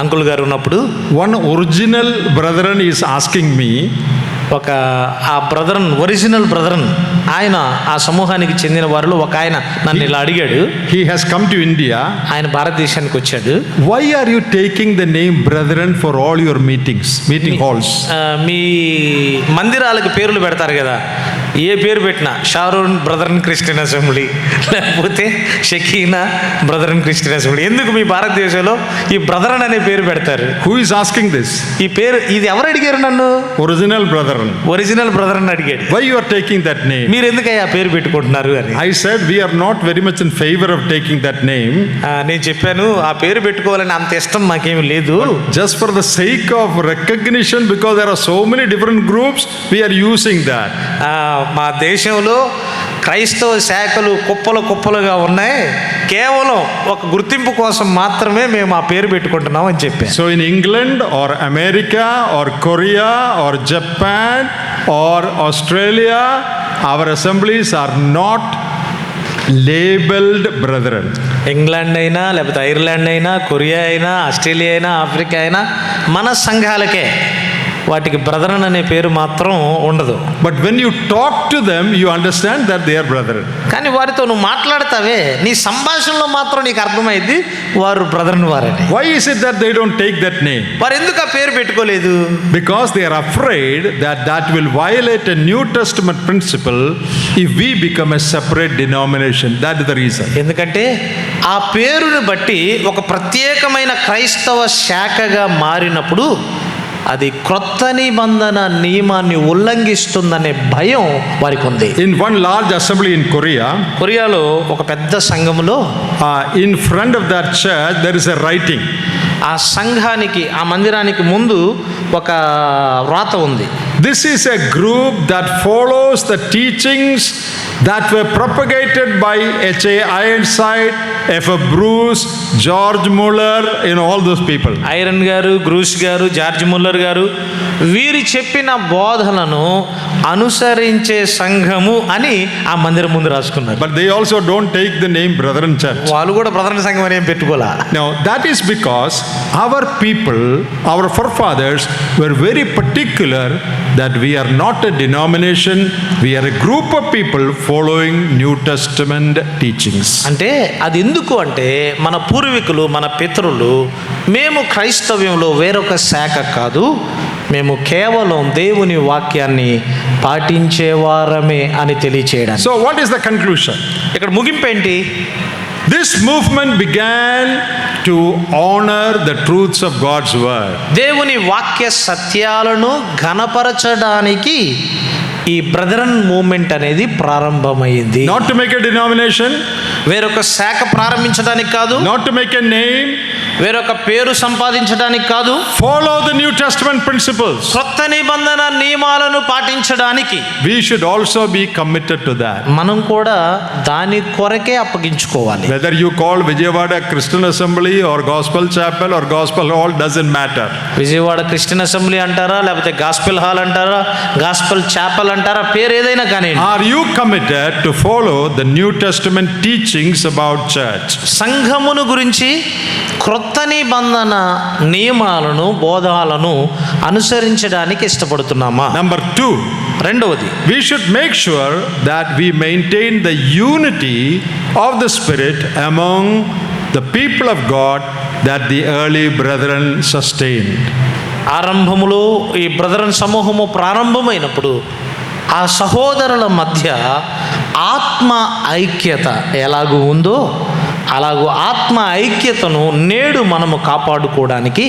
అంకుల్ గారు ఉన్నప్పుడు one original brethren is asking me, ఆ బ్రదరన్, ఒరిజినల్ బ్రదరన్, ఆయన ఆ సమూహానికి చెందిన వారిలో ఒక ఆయన నన్ను ఇలా అడిగాడు. he has come to India. ఆయన భారతదేశానికి వచ్చాడు. Why are you taking the name brethren for all your meeting halls? మీ మందిరాలకు పేర్లు పెడతారు కదా, ఏ పేరు పెట్టినా Sharon brother in Christian assembly, లేకపోతే Shekinah brother in Christian assembly. ఎందుకు మీ భారతదేశంలో ఈ బ్రదరన్ అనే పేరు పెడతారు? Who is asking this? ఈ పేరు ఇది ఎవరు అడిగారు నన్ను? Original brethren. ఒరిజినల్ బ్రదర్ అని అడిగాడు. Why you are taking that name? మీరు ఎందుకయ్యా పేరు పెట్టుకుంటున్నారు అని. I said we are not very much in favor of taking that name. నేను చెప్పాను ఆ పేరు పెట్టుకోవాలని అంత ఇష్టం మాకేమి లేదు. Just for the sake of recognition, because there are so many different groups, we are using that. మా దేశంలో క్రైస్తవ శాఖలు కుప్పలుగా ఉన్నాయి, కేవలం ఒక గుర్తింపు కోసం మాత్రమే మేము ఆ పేరు పెట్టుకుంటున్నాం అని చెప్పాను. So in England or America or Korea or Japan or Australia, our assemblies are not labeled brethren. England అయినా, లేకపోతే ఐర్లాండ్ అయినా, కొరియా అయినా, ఆస్ట్రేలియా అయినా, ఆఫ్రికా అయినా మన సంఘాలకే వాటికి బ్రదరన్ అనే పేరు మాత్రం ఉండదు. But when you talk to them, you understand that they are brethren. కానీ వారితో నువ్వు మాట్లాడతావే, నీ సంభాషణలో మాత్రం నీకు అర్థమైంది వారు బ్రదరన్ వారని. Why is it that they don't take that name? వారు ఎందుకు ఆ పేరు పెట్టుకోలేదు? Because they are afraid that that will violate a New Testament principle if we become a separate denomination. That is the reason. ఎందుకంటే ఆ పేరుని బట్టి ఒక ప్రత్యేకమైన క్రైస్తవ శాఖగా మారినప్పుడు అది క్రొత్త నిబంధన నియమాన్ని ఉల్లంఘిస్తుందనే భయం వారికి ఉంది. In one large assembly in Korea, కొరియాలో ఒక పెద్ద సంఘములో in front of that church there is a writing. ఆ సంఘానికి, ఆ మందిరానికి ముందు ఒక వ్రాత ఉంది. This is a group that follows the teachings that were propagated by H.A. Ironside, F.F. Bruce, George Muller, all those people. Iron గారు, గ్రూస్ గారు, జార్జ్ ముల్లర్ గారు వీరు చెప్పిన బోధనను అనుసరించే సంఘము అని ఆ మందిరం ముందు రాసుకున్నారు. But they also don't take the name Brethren Church. వాళ్ళు కూడా బ్రదరన్ సంఘం అని ఏం పెట్టుకోలే. Now that is because our people, our forefathers were very particular that we are not a denomination, we are a group of people following New Testament teachings. అంటే అది ఎందుకు అంటే మన పూర్వీకులు, మన పితరులు, మేము క్రైస్తవ్యంలో వేరొక శాఖ కాదు, మేము కేవలం దేవుని వాక్యాన్ని పాటించేవారమే అని తెలియచేయడానికి. So what is the conclusion? ఇక్కడ ముగింపు ఏంటి? This movement began to honor the truths of God's word. దేవుని వాక్య సత్యాలను ఘనపరచడానికి ఈ బ్రదరన్ మూవ్మెంట్ అనేది ప్రారంభమైంది. Not to make a denomination, వేరొక శాఖ ప్రారంభించడానికి కాదు, not to make a name, వేరొక పేరు సంపాదించడానికి కాదు, follow the New Testament principles. క్రొత్త నిబంధన నియమాలను పాటించడానికి. We should also be committed to that. మనం కూడా దాని కొరకే అప్పగించుకోవాలి. Whether you call Vijayawada Christian Assembly or Gospel Chapel or Gospel Hall doesn't matter. Vijayawada Christian assembly అంటారా, లేకపోతే గాస్పెల్ హాల్ అంటారా, గాస్పెల్ చాపెల్ అంటారా, పేరు ఏదైనా కానీ Are you committed to follow the New Testament teachings about church? సంఘమును గురించి క్రొత్త నిబంధన నియమాలను, బోధాలను అనుసరించడానికి ఇష్టపడుతున్నామా? Number 2, రెండవది, we should make sure that we maintain the unity of the Spirit among the people of God that the early brethren sustained. ఆరంభములో ఈ brethren సమూహము ప్రారంభమైనప్పుడు ఆ సహోదరుల మధ్య ఆత్మ ఐక్యత ఎలాగూ ఉందో అలాగూ ఆత్మ ఐక్యతను నేడు మనము కాపాడుకోవడానికి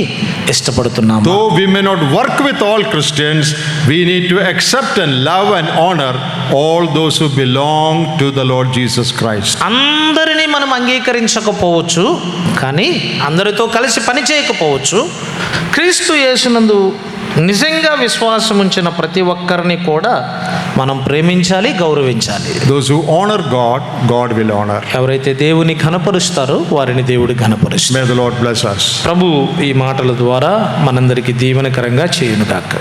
ఇష్టపడుతున్నాము. Though we may not work with all Christians, we need to accept and love and honor all those who belong to the Lord Jesus Christ. అందరినీ మనం అంగీకరించకపోవచ్చు, కానీ అందరితో కలిసి పని చేయకపోవచ్చు, క్రీస్తు యేసునందు నిజంగా విశ్వాసం ఉంచిన ప్రతి ఒక్కరిని కూడా మనం ప్రేమించాలి, గౌరవించాలి. Those who honor God, God will honor. ఎవరైతే దేవుని ఘనపరుస్తారో వారిని దేవుడు ఘనపరుస్తాడు. May the Lord bless us. ప్రభు ఈ మాటల ద్వారా మనందరికీ దీవెనకరంగా చేయునుగాక.